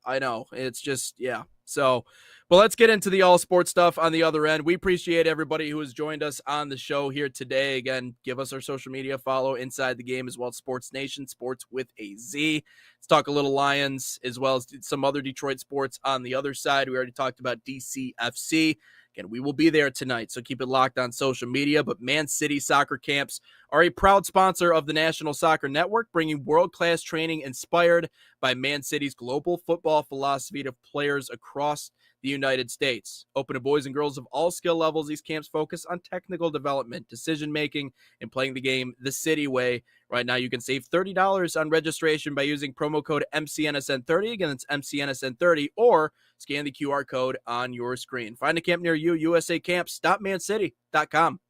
I know. It's just, yeah. So, but let's get into the all sports stuff on the other end. We appreciate everybody who has joined us on the show here today. Again, give us our social media follow Inside the Game as well as Sports Nation, sports with a Z. Let's talk a little Lions as well as some other Detroit sports on the other side. We already talked about DCFC. Again, we will be there tonight, so keep it locked on social media. But Man City Soccer Camps are a proud sponsor of the National Soccer Network, bringing world-class training inspired by Man City's global football philosophy to players across the United States. Open to boys and girls of all skill levels, these camps focus on technical development, decision-making, and playing the game the City way. Right now, you can save $30 on registration by using promo code MCNSN30. Again, it's MCNSN30, or scan the QR code on your screen. Find a camp near you, usacamps.mancity.com.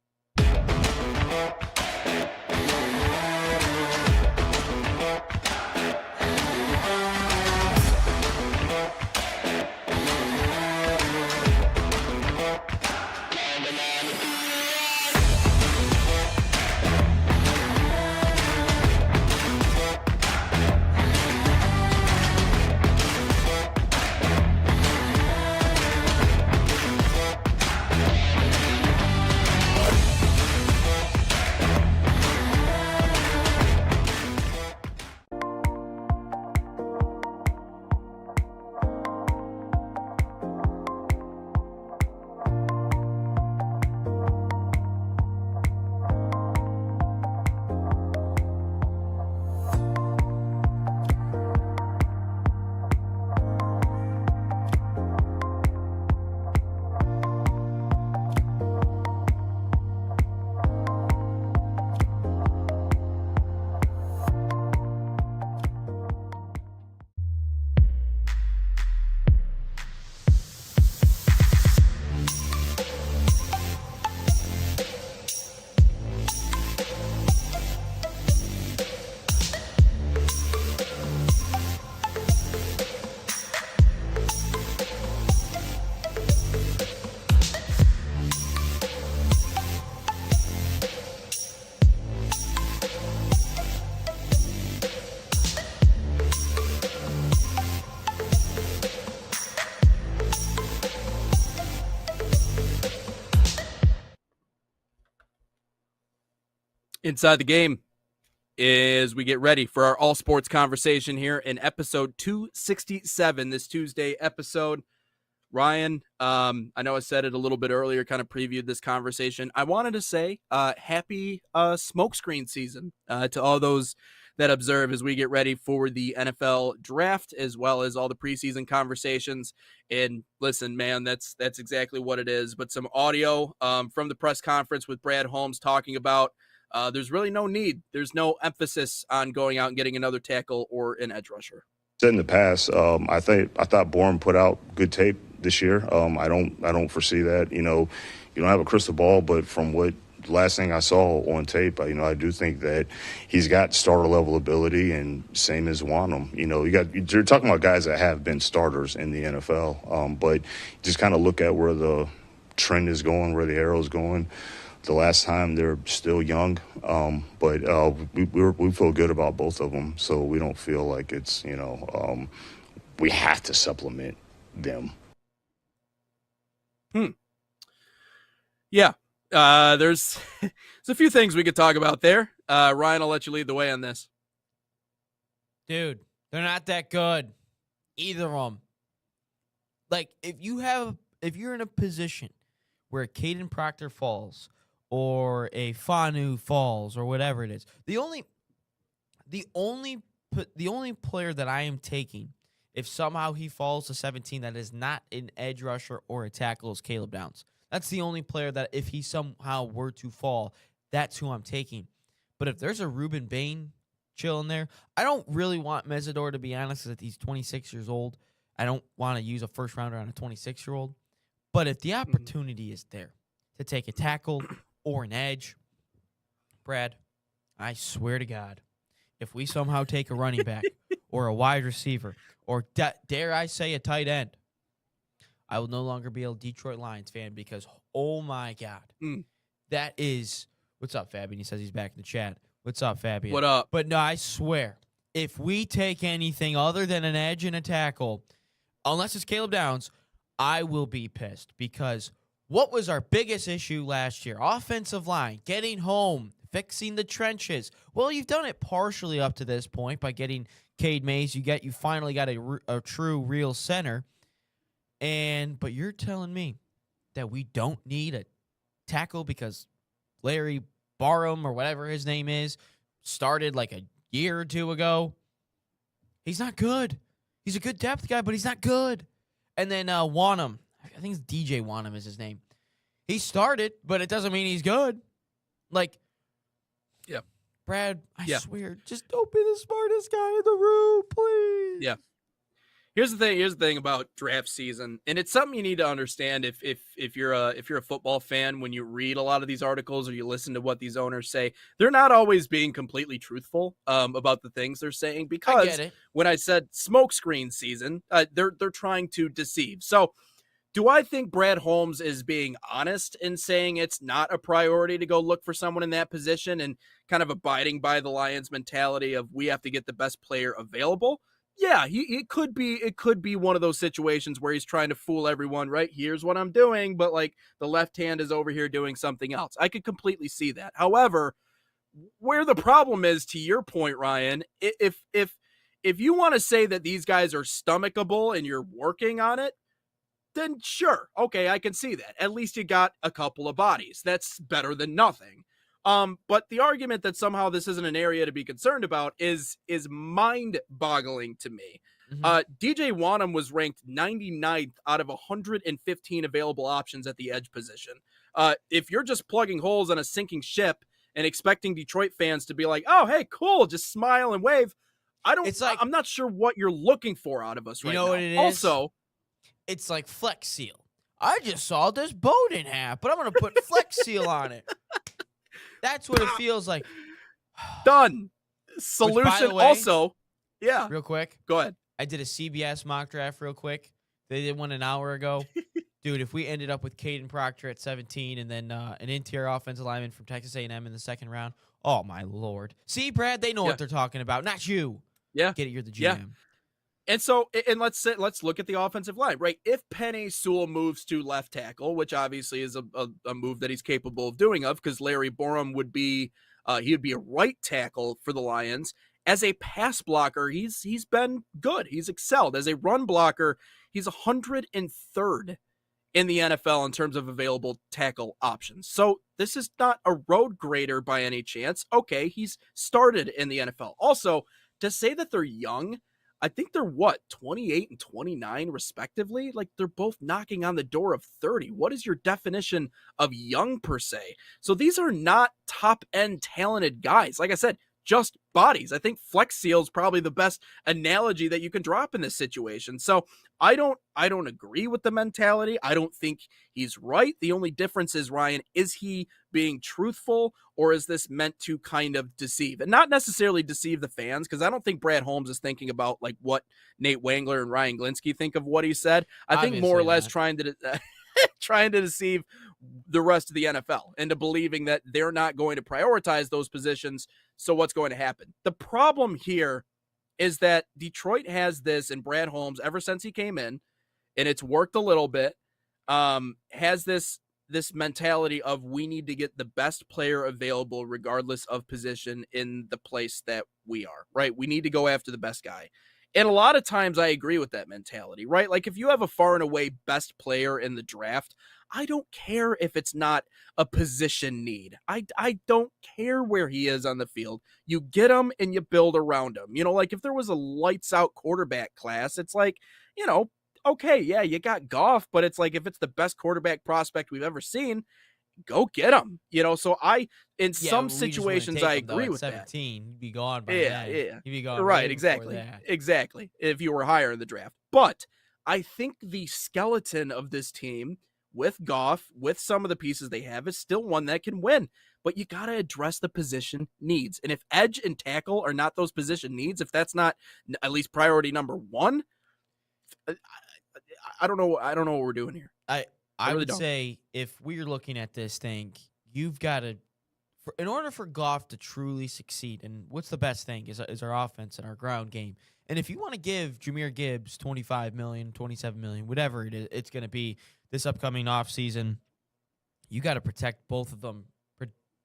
Inside the Game is we get ready for our all sports conversation here in episode 267, this Tuesday episode. Ryan, I know I said it a little bit earlier, kind of previewed this conversation. I wanted to say happy smokescreen season to all those that observe as we get ready for the NFL draft, as well as all the preseason conversations. And listen, man, that's exactly what it is. But some audio from the press conference with Brad Holmes talking about there's really no need. There's no emphasis on going out and getting another tackle or an edge rusher. In the past, I thought Bourne put out good tape this year. I don't foresee that. You know, you don't have a crystal ball, but from what last thing I saw on tape, I do think that he's got starter level ability, and same as Wanham. You know, you're talking about guys that have been starters in the NFL, but just kind of look at where the trend is going, where the arrow is going. The last time, they're still young, but we feel good about both of them, so we don't feel like it's, we have to supplement them. Yeah. There's a few things we could talk about there. Ryan, I'll let you lead the way on this. Dude, they're not that good. Either of them. Like, if you're in a position where Caden Proctor falls or a Fanu falls or whatever it is, the only player that I am taking, if somehow he falls to 17, that is not an edge rusher or a tackle, is Caleb Downs. That's the only player that if he somehow were to fall, that's who I'm taking. But if there's a Ruben Bain chilling there, I don't really want Mesidor, to be honest, because he's 26 years old. I don't want to use a first rounder on a 26-year-old. But if the opportunity is there to take a tackle or an edge, Brad, I swear to God, if we somehow take a running back or a wide receiver or dare I say a tight end, I will no longer be a Detroit Lions fan because, oh, my God. That is – what's up, Fabian? He says he's back in the chat. What's up, Fabian? What up? But, no, I swear, if we take anything other than an edge and a tackle, unless it's Caleb Downs, I will be pissed because what was our biggest issue last year? Offensive line, getting home, fixing the trenches. Well, you've done it partially up to this point by getting Cade Mays. You finally got a true, real center. But you're telling me that we don't need a tackle because Larry Barham or whatever his name is started like a year or two ago. He's not good. He's a good depth guy, but he's not good. And then Wanham, I think it's DJ Wanham is his name. He started, but it doesn't mean he's good. Like, yeah, Brad, I swear, just don't be the smartest guy in the room, please. Yeah. Here's the thing about draft season, and it's something you need to understand if you're a football fan. When you read a lot of these articles or you listen to what these owners say, they're not always being completely truthful about the things they're saying. Because when I said smokescreen season, they're trying to deceive. So, do I think Brad Holmes is being honest in saying it's not a priority to go look for someone in that position and kind of abiding by the Lions mentality of we have to get the best player available? Yeah, it could be one of those situations where he's trying to fool everyone, right? Here's what I'm doing, but like the left hand is over here doing something else. I could completely see that. However, where the problem is, to your point, Ryan, if you want to say that these guys are stomachable and you're working on it, then sure, okay, I can see that. At least you got a couple of bodies. That's better than nothing. But the argument that somehow this isn't an area to be concerned about is mind-boggling to me. DJ Wanham was ranked 99th out of 115 available options at the edge position. If you're just plugging holes on a sinking ship and expecting Detroit fans to be like, "Oh, hey, cool, just smile and wave," I'm not sure what you're looking for out of us right now. You know what it is? Also, it's like Flex Seal. I just saw this boat in half, but I'm going to put Flex Seal on it. That's what it feels like. Done. Solution. Which, by the way, also, yeah. Real quick. Go ahead. I did a CBS mock draft real quick. They did one an hour ago. Dude, if we ended up with Caden Proctor at 17 and then an interior offensive lineman from Texas A&M in the second round, oh, my Lord. See, Brad, they know what they're talking about, not you. Yeah. Get it, you're the GM. Yeah. And so, let's look at the offensive line, right? If Penei Sewell moves to left tackle, which obviously is a move that he's capable of doing, because Larry Borum would be he would be a right tackle for the Lions. As a pass blocker, he's been good. He's excelled. As a run blocker, he's 103rd in the NFL in terms of available tackle options. So this is not a road grader by any chance. Okay, he's started in the NFL. Also, to say that they're young, I think they're 28 and 29 respectively. Like they're both knocking on the door of 30. What is your definition of young per se? So these are not top end talented guys. Like I said, just bodies. I think Flex Seal is probably the best analogy that you can drop in this situation. So I don't agree with the mentality. I don't think he's right. The only difference is, Ryan, is he being truthful or is this meant to kind of deceive? And not necessarily deceive the fans, because I don't think Brad Holmes is thinking about like what Nate Wangler and Ryan Glinsky think of what he said. I think more or less trying to trying to deceive the rest of the NFL into believing that they're not going to prioritize those positions. So what's going to happen? The problem here is that Detroit has this, and Brad Holmes, ever since he came in, and it's worked a little bit, has this mentality of we need to get the best player available regardless of position in the place that we are, right? We need to go after the best guy. And a lot of times I agree with that mentality, right? Like if you have a far and away best player in the draft, I don't care if it's not a position need. I don't care where he is on the field. You get him and you build around him. You know, like if there was a lights out quarterback class, it's like, you know, okay, yeah, you got Goff, but it's like if it's the best quarterback prospect we've ever seen, go get him. You know, so in some situations I agree with 17, he'd be gone by that. then. Yeah. He'd be gone right, exactly. Exactly. If you were higher in the draft. But I think the skeleton of this team with Goff, with some of the pieces they have, is still one that can win. But you got to address the position needs. And if edge and tackle are not those position needs, if that's not at least priority number one, I don't know what we're doing here. I really would say if we're looking at this thing, you've got to, in order for Goff to truly succeed, and what's the best thing is our offense and our ground game. And if you want to give Jahmyr Gibbs $25 million, $27 million, whatever it is, it's going to be this upcoming offseason, you got to protect both of them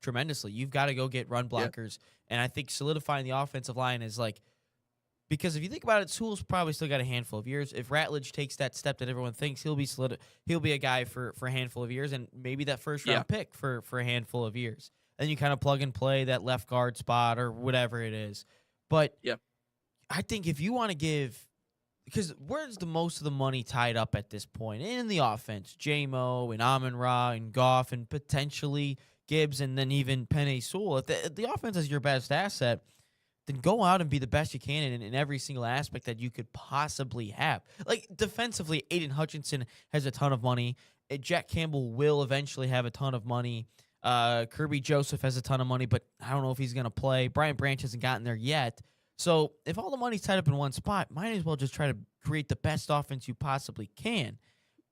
tremendously. You've got to go get run blockers. And I think solidifying the offensive line is like, because if you think about it, Sewell's probably still got a handful of years. If Ratledge takes that step that everyone thinks, he'll be a guy for a handful of years, and maybe that first round pick for a handful of years. Then you kind of plug and play that left guard spot or whatever it is. But I think if you want to give, because where's the most of the money tied up at this point in the offense? J-Mo and Amon-Ra and Goff and potentially Gibbs and then even Penei Sewell. If the offense is your best asset, then go out and be the best you can in every single aspect that you could possibly have. Like, defensively, Aiden Hutchinson has a ton of money. Jack Campbell will eventually have a ton of money. Kirby Joseph has a ton of money, but I don't know if he's going to play. Brian Branch hasn't gotten there yet. So if all the money's tied up in one spot, might as well just try to create the best offense you possibly can.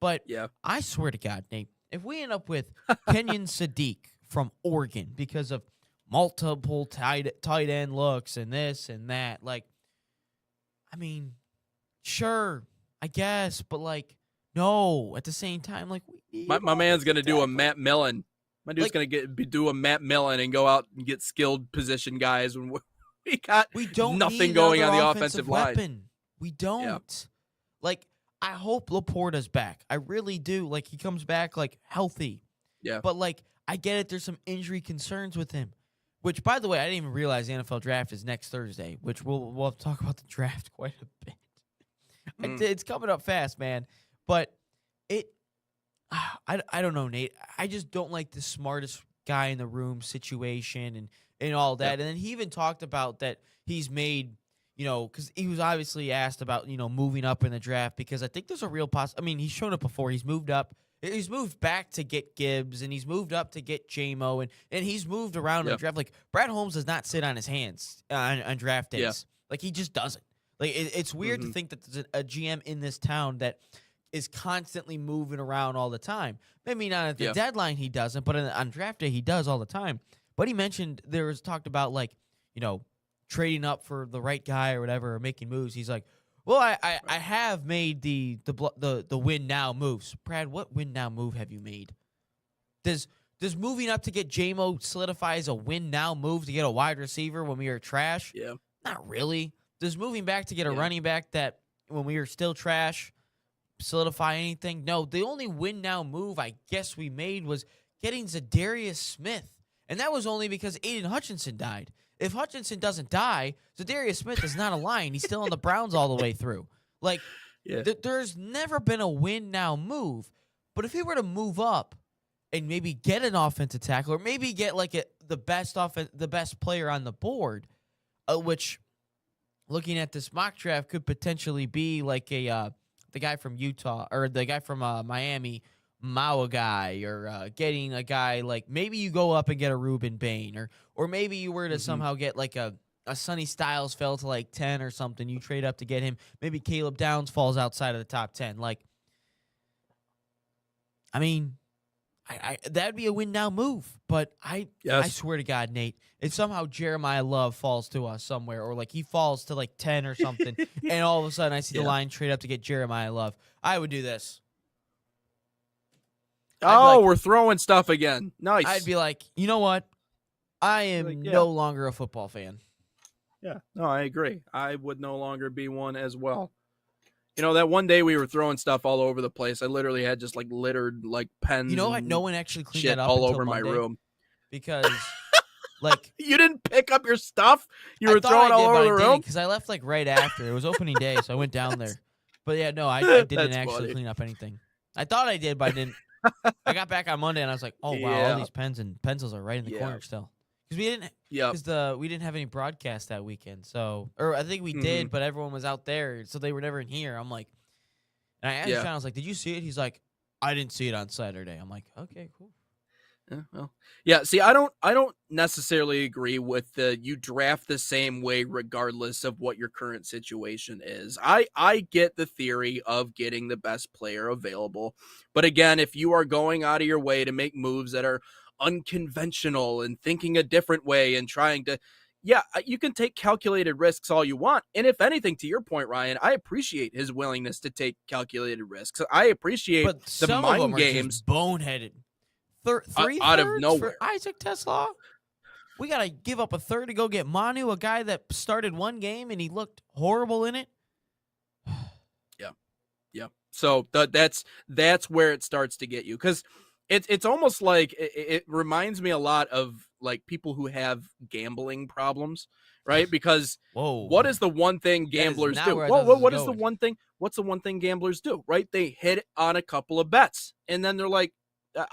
But I swear to God, Nate, if we end up with Kenyon Sadiq from Oregon because of multiple tight end looks and this and that. Like, I mean, sure, I guess, but like, no. At the same time, like, my man's gonna do a Matt Millen. My dude's gonna do a Matt Millen and go out and get skilled position guys when we don't nothing going on the offensive line. We don't. Yeah. Like, I hope Laporta's back. I really do. Like, he comes back like healthy. Yeah. But like, I get it. There's some injury concerns with him. Which, by the way, I didn't even realize the NFL draft is next Thursday, which we'll talk about the draft quite a bit. It's coming up fast, man. But I don't know, Nate. I just don't like the smartest guy in the room situation and all that. Yep. And then he even talked about that he's made, because he was obviously asked about, moving up in the draft, because I think there's a real I mean, he's shown it before. He's moved up. He's moved back to get Gibbs, and he's moved up to get J-Mo, and he's moved around in the draft. Like, Brad Holmes does not sit on his hands on draft days. Yeah. Like, he just doesn't. Like, it's weird to think that there's a GM in this town that is constantly moving around all the time. Maybe not at the deadline he doesn't, but on draft day he does all the time. But he mentioned there was talked about, like, trading up for the right guy or whatever, or making moves. He's like, well, I have made the win now moves. Brad, what win now move have you made? Does moving up to get J-Mo solidify as a win now move to get a wide receiver when we are trash? Yeah. Not really. Does moving back to get a running back that when we are still trash solidify anything? No. The only win now move I guess we made was getting Zadarius Smith. And that was only because Aiden Hutchinson died. If Hutchinson doesn't die, Zadarius Smith is not a Lion. He's still on the Browns all the way through. Like, there's never been a win now move. But if he were to move up and maybe get an offensive tackle, or maybe get like the best player on the board, which, looking at this mock draft, could potentially be like the guy from Utah or the guy from Miami, Maua guy, or getting a guy like, maybe you go up and get a Reuben Bain, or maybe you were to somehow get like a Sonny Styles fell to like 10 or something. You trade up to get him. Maybe Caleb Downs falls outside of the top 10. Like, I mean, that'd be a win now move. But I swear to God, Nate, if somehow Jeremiah Love falls to us somewhere, or like he falls to like 10 or something, and all of a sudden I see the Lions trade up to get Jeremiah Love, I would do this. Oh, we're throwing stuff again. Nice. I'd be like, you know what? I am no longer a football fan. Yeah, no, I agree. I would no longer be one as well. You know, that one day we were throwing stuff all over the place. I literally had just like littered like pens. You know what? No one actually cleaned that up all until over Monday, my room because like you didn't pick up your stuff. You were throwing all over the room because I left like right after it was opening day, so I went down there. But yeah, no, I didn't actually clean up anything. I thought I did, but I didn't. I got back on Monday and I was like, oh wow, all these pens and pencils are right in the corner still. Because we didn't have any broadcast that weekend, or I think we did, but everyone was out there, so they were never in here. I'm like, and I asked John, I was like, did you see it? He's like, I didn't see it on Saturday. I'm like, okay, cool. Yeah, well, yeah. See, I don't necessarily agree with the you draft the same way regardless of what your current situation is. I get the theory of getting the best player available, but again, if you are going out of your way to make moves that are unconventional and thinking a different way and trying to, you can take calculated risks all you want. And if anything, to your point, Ryan, I appreciate his willingness to take calculated risks. I appreciate the mind games. Boneheaded. Three out of thirds nowhere. For Isaac TeSlaa? We got to give up a third to go get Manu, a guy that started one game and he looked horrible in it. Yeah. So that's where it starts to get you, because it's almost like it reminds me a lot of like people who have gambling problems, right? Because what is the one thing gamblers do? What's the one thing gamblers do, right? They hit on a couple of bets and then they're like,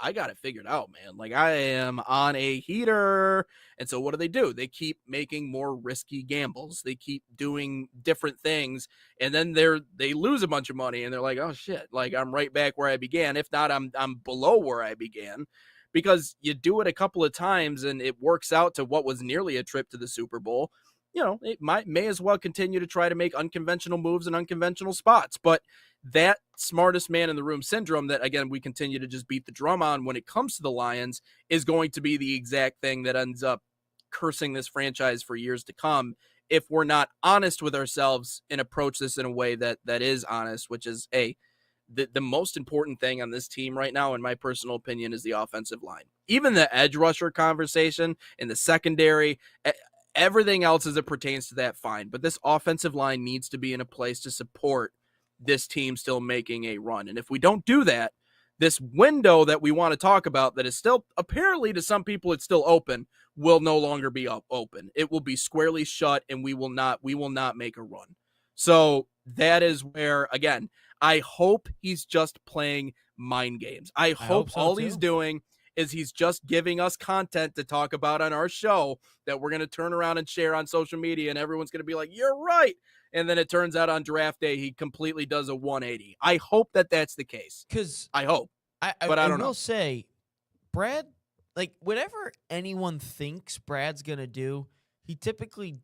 I got it figured out, man. Like, I am on a heater. And so what do? They keep making more risky gambles. They keep doing different things. And then they lose a bunch of money and they're like, oh shit, like I'm right back where I began. If not, I'm below where I began, because you do it a couple of times and it works out to what was nearly a trip to the Super Bowl. You know, it may as well continue to try to make unconventional moves in unconventional spots. But that smartest man in the room syndrome that, again, we continue to just beat the drum on when it comes to the Lions is going to be the exact thing that ends up cursing this franchise for years to come if we're not honest with ourselves and approach this in a way that is honest, which is, the most important thing on this team right now, in my personal opinion, is the offensive line. Even the edge rusher conversation in the secondary, everything else as it pertains to that, fine. But this offensive line needs to be in a place to support this team still making a run. And if we don't do that, this window that we want to talk about that is still, apparently to some people it's still open, will no longer be open. It will be squarely shut and we will not make a run. So that is where, again, I hope he's just playing mind games. I hope so all too. He's doing is he's just giving us content to talk about on our show that we're going to turn around and share on social media, and everyone's going to be like, you're right. And then it turns out on draft day, he completely does a 180. I hope that that's the case. Because I hope. But I don't know. I will say, Brad, like, whatever anyone thinks Brad's going to do, he typically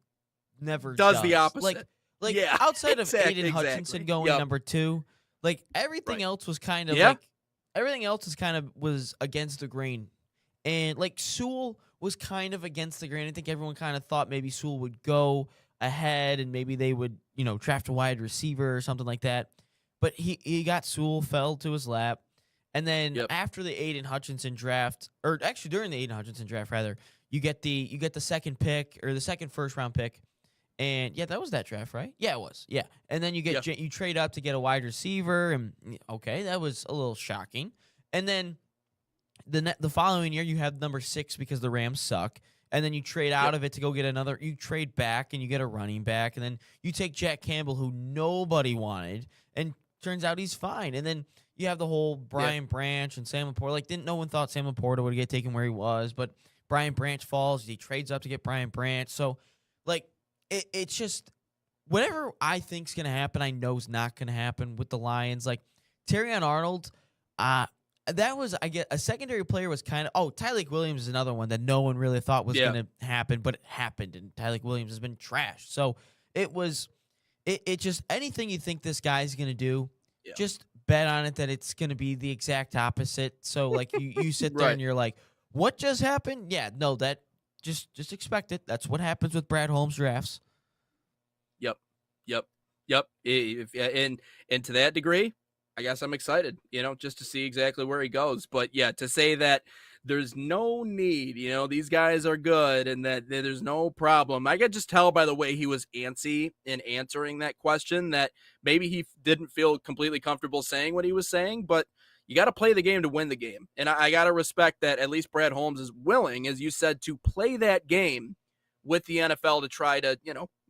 never does. The opposite. Like outside of Aiden Hutchinson going number 2, like, everything else was kind of was against the grain. And, like, Sewell was kind of against the grain. I think everyone kind of thought maybe Sewell would go ahead and maybe they would, draft a wide receiver or something like that. But he got Sewell, fell to his lap. And then after the Aiden Hutchinson draft, or actually during the Aiden Hutchinson draft, rather, you get the second pick, or the second first-round pick. And, that was that draft, right? Yeah, it was. Yeah. And then you get you trade up to get a wide receiver, and, okay, that was a little shocking. And then the following year, you have number 6 because the Rams suck. And then you trade out of it to go get another. You trade back and you get a running back. And then you take Jack Campbell, who nobody wanted, and turns out he's fine. And then you have the whole Brian Branch and Sam Laporta. Like, no one thought Sam Laporta would get taken where he was, but Brian Branch falls. He trades up to get Brian Branch. So, like, it's just whatever I think's going to happen, I know is not going to happen with the Lions. Like, Terrion Arnold, that was, I get, a secondary player was kind of, Tyleik Williams is another one that no one really thought was going to happen, but it happened, and Tyleik Williams has been trashed. So it just, anything you think this guy's going to do, just bet on it that it's going to be the exact opposite. So like you sit there Right. and you're like, what just happened? Yeah, no, that just expect it. That's what happens with Brad Holmes drafts. Yep. And to that degree, I guess I'm excited, just to see exactly where he goes. But yeah, to say that there's no need, these guys are good and that there's no problem. I could just tell by the way he was antsy in answering that question that maybe he didn't feel completely comfortable saying what he was saying, but you got to play the game to win the game. And I got to respect that at least Brad Holmes is willing, as you said, to play that game with the NFL to try to,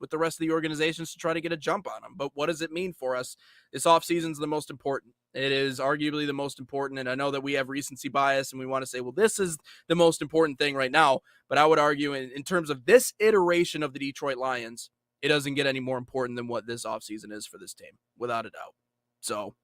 with the rest of the organizations to try to get a jump on them. But what does it mean for us? This offseason is the most important. It is arguably the most important. And I know that we have recency bias and we want to say, well, this is the most important thing right now. But I would argue in terms of this iteration of the Detroit Lions, it doesn't get any more important than what this offseason is for this team, without a doubt. So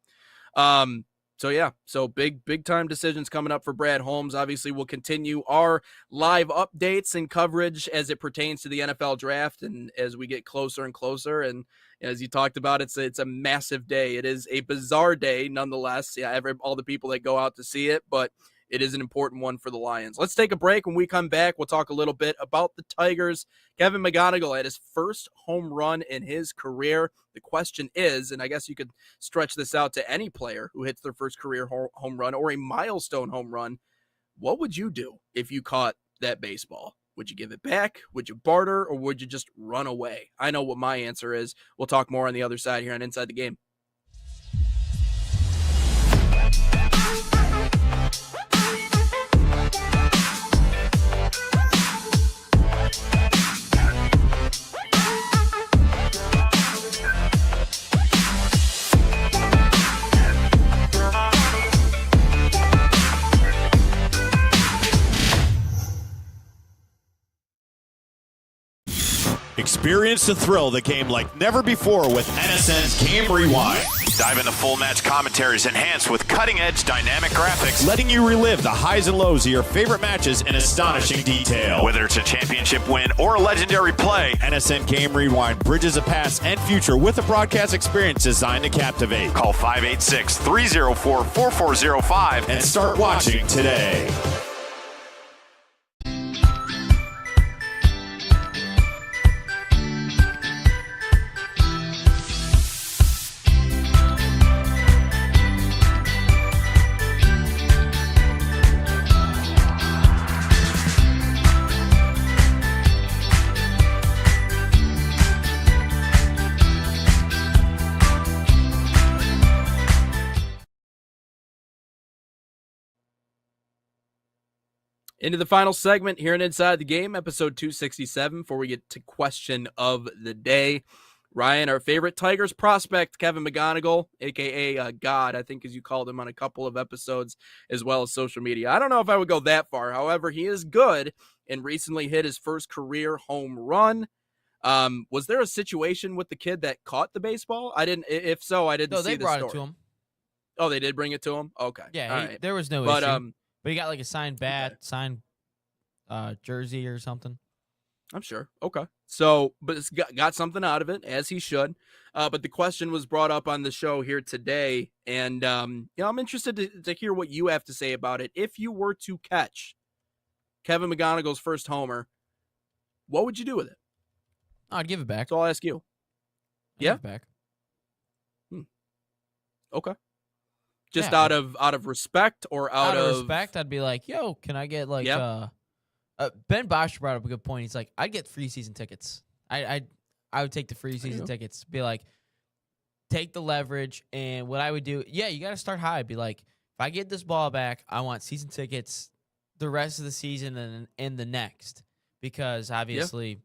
big time decisions coming up for Brad Holmes. Obviously, we'll continue our live updates and coverage as it pertains to the NFL draft and as we get closer and closer. And as you talked about, it's a massive day. It is a bizarre day nonetheless. Yeah, all the people that go out to see it, but it is an important one for the Lions. Let's take a break. When we come back, we'll talk a little bit about the Tigers. Kevin McGonigal had his first home run in his career. The question is, and I guess you could stretch this out to any player who hits their first career home run or a milestone home run, what would you do if you caught that baseball? Would you give it back? Would you barter? Or would you just run away? I know what my answer is. We'll talk more on the other side here on Inside the Game. Experience the thrill of the game like never before with NSN's Game Rewind. Dive into full match commentaries enhanced with cutting-edge dynamic graphics, letting you relive the highs and lows of your favorite matches in astonishing detail. Whether it's a championship win or a legendary play, NSN Game Rewind bridges the past and future with a broadcast experience designed to captivate. Call 586-304-4405 and start watching today. Into the final segment here in Inside the Game, episode 267, before we get to question of the day. Ryan, our favorite Tigers prospect, Kevin McGonigal, a.k.a. God, I think as you called him on a couple of episodes, as well as social media. I don't know if I would go that far. However, he is good and recently hit his first career home run. Was there a situation with the kid that caught the baseball? If so, I didn't see the story. No, they brought it to him. Oh, they did bring it to him? Okay. Yeah, there was no issue. But he got like a signed bat, signed jersey or something. I'm sure. Okay. So, but it's got something out of it, as he should. But the question was brought up on the show here today. And, I'm interested to hear what you have to say about it. If you were to catch Kevin McGonigal's first homer, what would you do with it? I'd give it back. So I'll ask you. Give it back. Okay. Just out of respect or out of respect, I'd be like, yo, can I get like Ben Bosch brought up a good point. He's like, I'd get free season tickets. I would take the free season tickets. Be like, take the leverage, and what I would do, you got to start high. Be like, if I get this ball back, I want season tickets the rest of the season and the next, because obviously,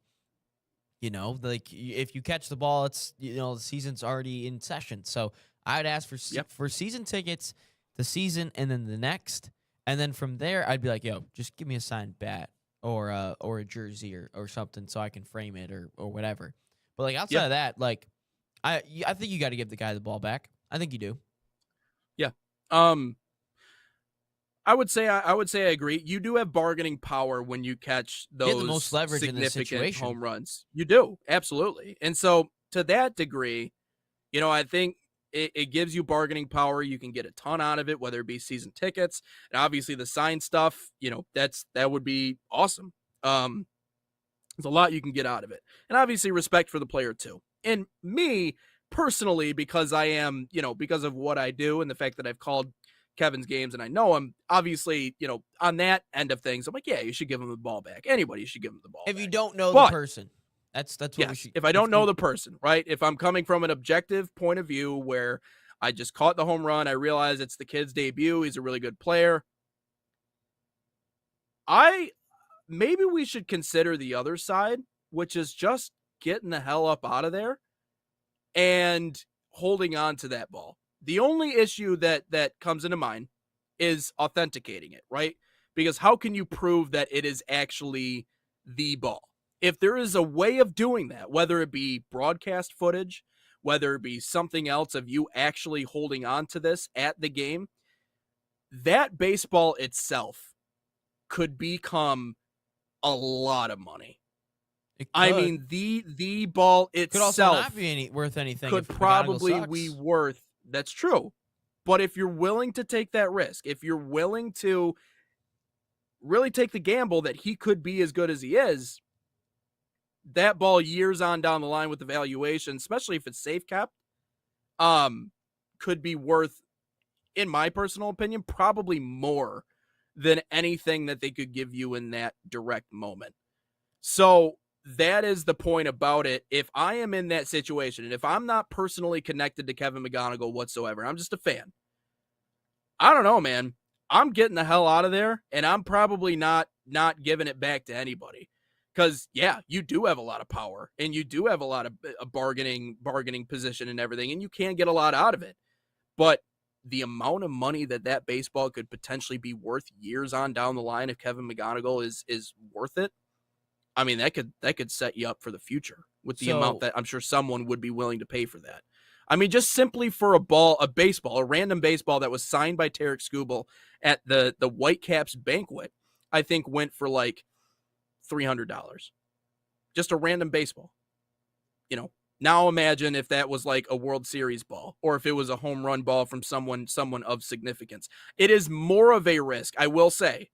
like if you catch the ball, it's the season's already in session. So I'd ask for season tickets, the season, and then the next. And then from there, I'd be like, yo, just give me a signed bat or a jersey or something so I can frame it or whatever. But like outside of that, like I think you got to give the guy the ball back. I think you do. Yeah. I would say I agree. You do have bargaining power when you catch those you have the most leverage in this significant situation. Home runs. You do, absolutely. And so to that degree, I think it gives you bargaining power. You can get a ton out of it, whether it be season tickets and obviously the signed stuff. That would be awesome. There's a lot you can get out of it, and obviously respect for the player too. And me personally, because I am, because of what I do and the fact that I've called Kevin's games and I know him, obviously, on that end of things, I'm like, yeah, you should give him the ball back. Anybody should give him the ball If back. you don't know But the person, that's what we yes, should. if I don't know the person, right? If I'm coming from an objective point of view where I just caught the home run, I realize it's the kid's debut, he's a really good player. Maybe we should consider the other side, which is just getting the hell up out of there and holding on to that ball. The only issue that comes into mind is authenticating it, right? Because how can you prove that it is actually the ball? If there is a way of doing that, whether it be broadcast footage, whether it be something else of you actually holding on to this at the game, that baseball itself could become a lot of money. I mean, the ball itself could also not be worth anything. Could probably be worth. That's true. But if you're willing to take that risk, if you're willing to really take the gamble that he could be as good as he is, that ball years on down the line with the valuation, especially if it's safe kept, could be worth, in my personal opinion, probably more than anything that they could give you in that direct moment. So that is the point about it. If I am in that situation, and if I'm not personally connected to Kevin McGonigal whatsoever, I'm just a fan, I don't know, man. I'm getting the hell out of there, and I'm probably not giving it back to anybody. Because, yeah, you do have a lot of power, and you do have a lot of bargaining position and everything, and you can get a lot out of it. But the amount of money that baseball could potentially be worth years on down the line if Kevin McGonigal is worth it, I mean, that could set you up for the future with the amount that I'm sure someone would be willing to pay for that. I mean, just simply for a random baseball that was signed by Tarek Skubal at the Whitecaps banquet, I think went for like $300. Just a random baseball. Now imagine if that was like a World Series ball or if it was a home run ball from someone of significance. It is more of a risk, I will say,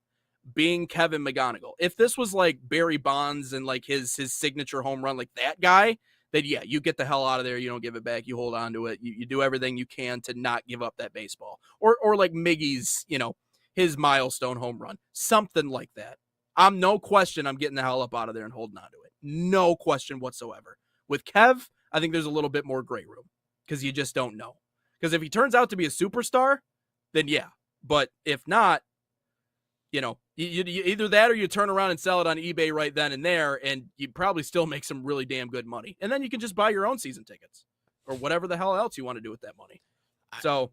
being Kevin McGonigal. If this was like Barry Bonds and like his signature home run, like that guy, then yeah, you get the hell out of there. You don't give it back. You hold on to it. You do everything you can to not give up that baseball. Or like Miggy's, his milestone home run, something like that. I'm no question I'm getting the hell up out of there and holding on to it. No question whatsoever. With Kev, I think there's a little bit more gray room because you just don't know. Because if he turns out to be a superstar, then yeah. But if not, you either that or you turn around and sell it on eBay right then and there, and you probably still make some really damn good money. And then you can just buy your own season tickets or whatever the hell else you want to do with that money. So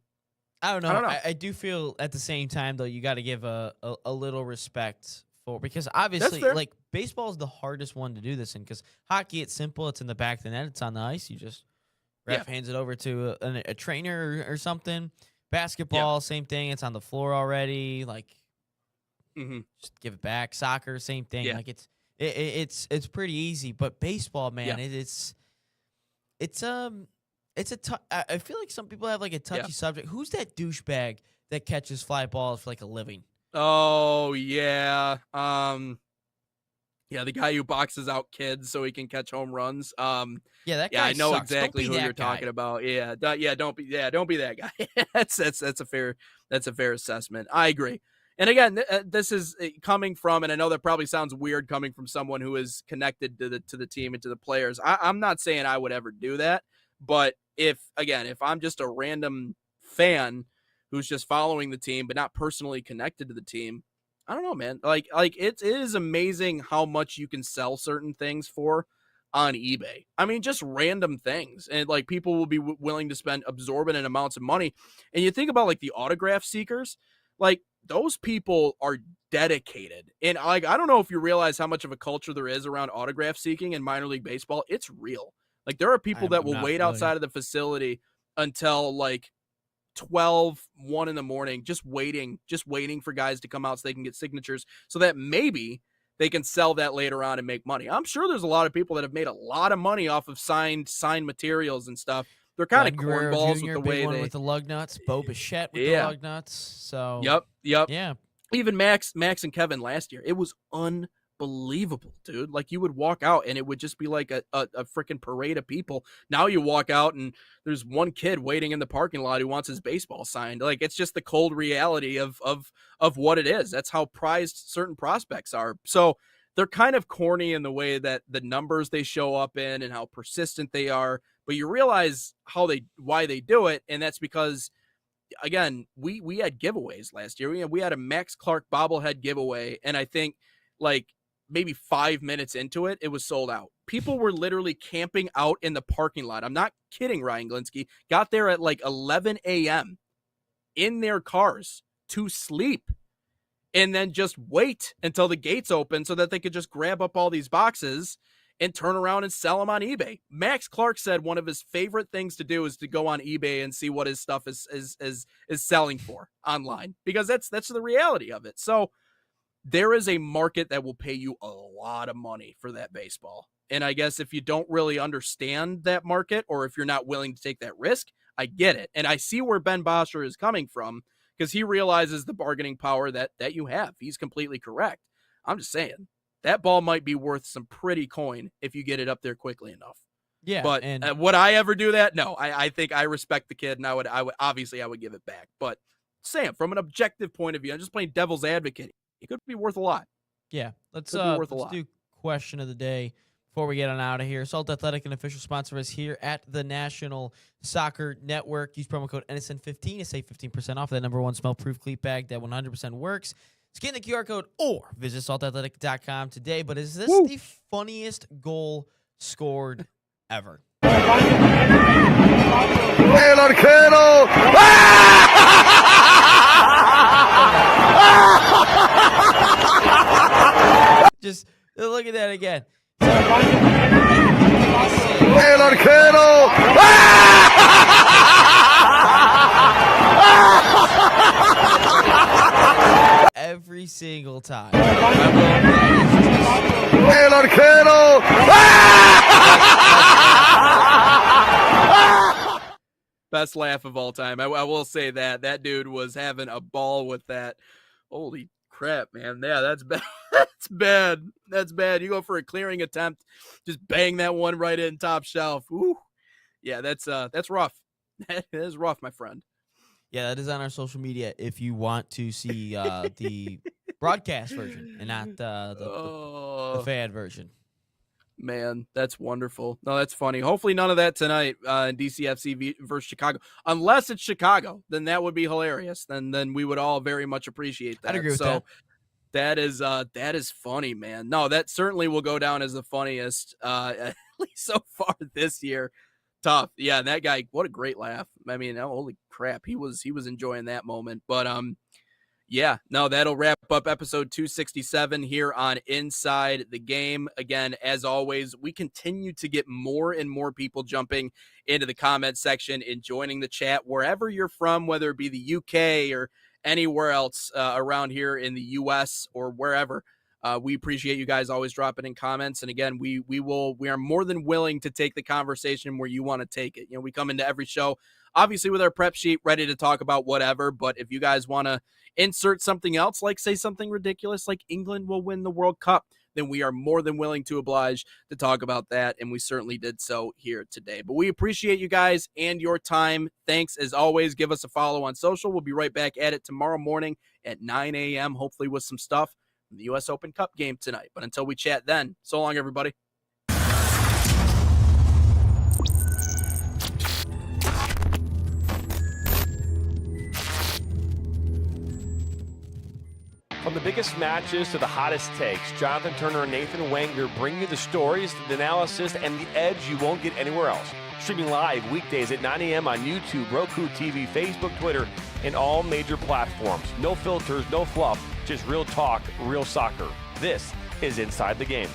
I don't know. I do feel at the same time, though, you got to give a little respect for, because obviously, like, baseball is the hardest one to do this in, because hockey, it's simple. It's in the back of the net. It's on the ice. You just hands it over to a trainer or something. Basketball, same thing. It's on the floor already. Like, just give it back. Soccer, same thing. Like, it's pretty easy. But baseball, man, it's I feel like some people have like a touchy subject. Who's that douchebag that catches fly balls for like a living? Oh yeah. The guy who boxes out kids so he can catch home runs. That guy I know sucks. exactly who you're talking about. Don't be that guy. that's a fair assessment. I agree. And again, this is coming from, and I know that probably sounds weird coming from someone who is connected to the team and to the players. I'm not saying I would ever do that, but if I'm just a random fan who's just following the team but not personally connected to the team, I don't know, man. Like it is amazing how much you can sell certain things for on eBay. I mean, just random things, and like people will be willing to spend absorbent amounts of money. And you think about like the autograph seekers, like those people are dedicated. And like, I don't know if you realize how much of a culture there is around autograph seeking in minor league baseball. It's real. Like there are people that will wait outside of the facility until like 1 in the morning, just waiting for guys to come out so they can get signatures so that maybe they can sell that later on and make money. I'm sure there's a lot of people that have made a lot of money off of signed materials and stuff they're kind of Guerrero cornballs Jr., with the big way one they with the lug nuts. Bo Bichette with Yeah. the lug nuts. So Yep. yeah. Even Max and Kevin last year, it was unbelievable, dude. Like you would walk out and it would just be like a freaking parade of people. Now you walk out and there's one kid waiting in the parking lot who wants his baseball signed. Like it's just the cold reality of what it is. That's how prized certain prospects are. So they're kind of corny in the way that the numbers they show up in and how persistent they are, but you realize why they do it, and that's because again, we had giveaways last year. We had a Max Clark bobblehead giveaway, and I think like maybe 5 minutes into it, it was sold out. People were literally camping out in the parking lot. I'm not kidding, Ryan Glinsky. Got there at like 11 a.m. in their cars to sleep and then just wait until the gates open so that they could just grab up all these boxes and turn around and sell them on eBay. Max Clark said one of his favorite things to do is to go on eBay and see what his stuff is selling for online, because that's the reality of it. So there is a market that will pay you a lot of money for that baseball. And I guess if you don't really understand that market, or if you're not willing to take that risk, I get it. And I see where Ben Bosher is coming from, because he realizes the bargaining power that you have. He's completely correct. I'm just saying, that ball might be worth some pretty coin if you get it up there quickly enough. Yeah. But and would I ever do that? No. I think I respect the kid, and I would obviously I would give it back. But Sam, from an objective point of view, I'm just playing devil's advocate. It could be worth a lot. yeah, let's lot. do question of the day before we get on out of here. Salt Athletic, an official sponsor, is here at the National Soccer Network. Use promo code NSN15 to save 15% off that #1 smell-proof cleat bag that 100% works. Scan the QR code or visit saltathletic.com today. But is this the funniest goal scored ever? El arquero! Just look at that again. El arquero! Every single time. El arquero! Best laugh of all time. I will say that dude was having a ball with that. Holy crap, man. Yeah, that's bad. That's bad. That's bad. You go for a clearing attempt, just bang that one right in top shelf. Ooh. Yeah, that's rough. That is rough, my friend. Yeah, that is on our social media if you want to see the broadcast version and not the fan version. Man, that's wonderful. No, that's funny. Hopefully none of that tonight in DCFC versus Chicago. Unless it's Chicago, then that would be hilarious. Then we would all very much appreciate that. I'd agree with that. That is funny, man. No, that certainly will go down as the funniest, at least so far this year. Tough. Yeah, that guy, what a great laugh. I mean, holy crap. He was enjoying that moment. But yeah, no, that'll wrap up episode 267 here on Inside the Game. Again, as always, we continue to get more and more people jumping into the comment section and joining the chat wherever you're from, whether it be the UK or anywhere else around here in the US or wherever. We appreciate you guys always dropping in comments. And again, we are more than willing to take the conversation where you want to take it. You know, we come into every show, obviously with our prep sheet, ready to talk about whatever. But if you guys want to insert something else, like say something ridiculous, like England will win the World Cup, then we are more than willing to oblige to talk about that. And we certainly did so here today. But we appreciate you guys and your time. Thanks as always. Give us a follow on social. We'll be right back at it tomorrow morning at 9 a.m., hopefully with some stuff from the U.S. Open Cup game tonight. But until we chat then, so long, everybody. From the biggest matches to the hottest takes, Jonathan Turner and Nathan Wenger bring you the stories, the analysis, and the edge you won't get anywhere else. Streaming live weekdays at 9 a.m. on YouTube, Roku TV, Facebook, Twitter, and all major platforms. No filters, no fluff, just real talk, real soccer. This is Inside the Game.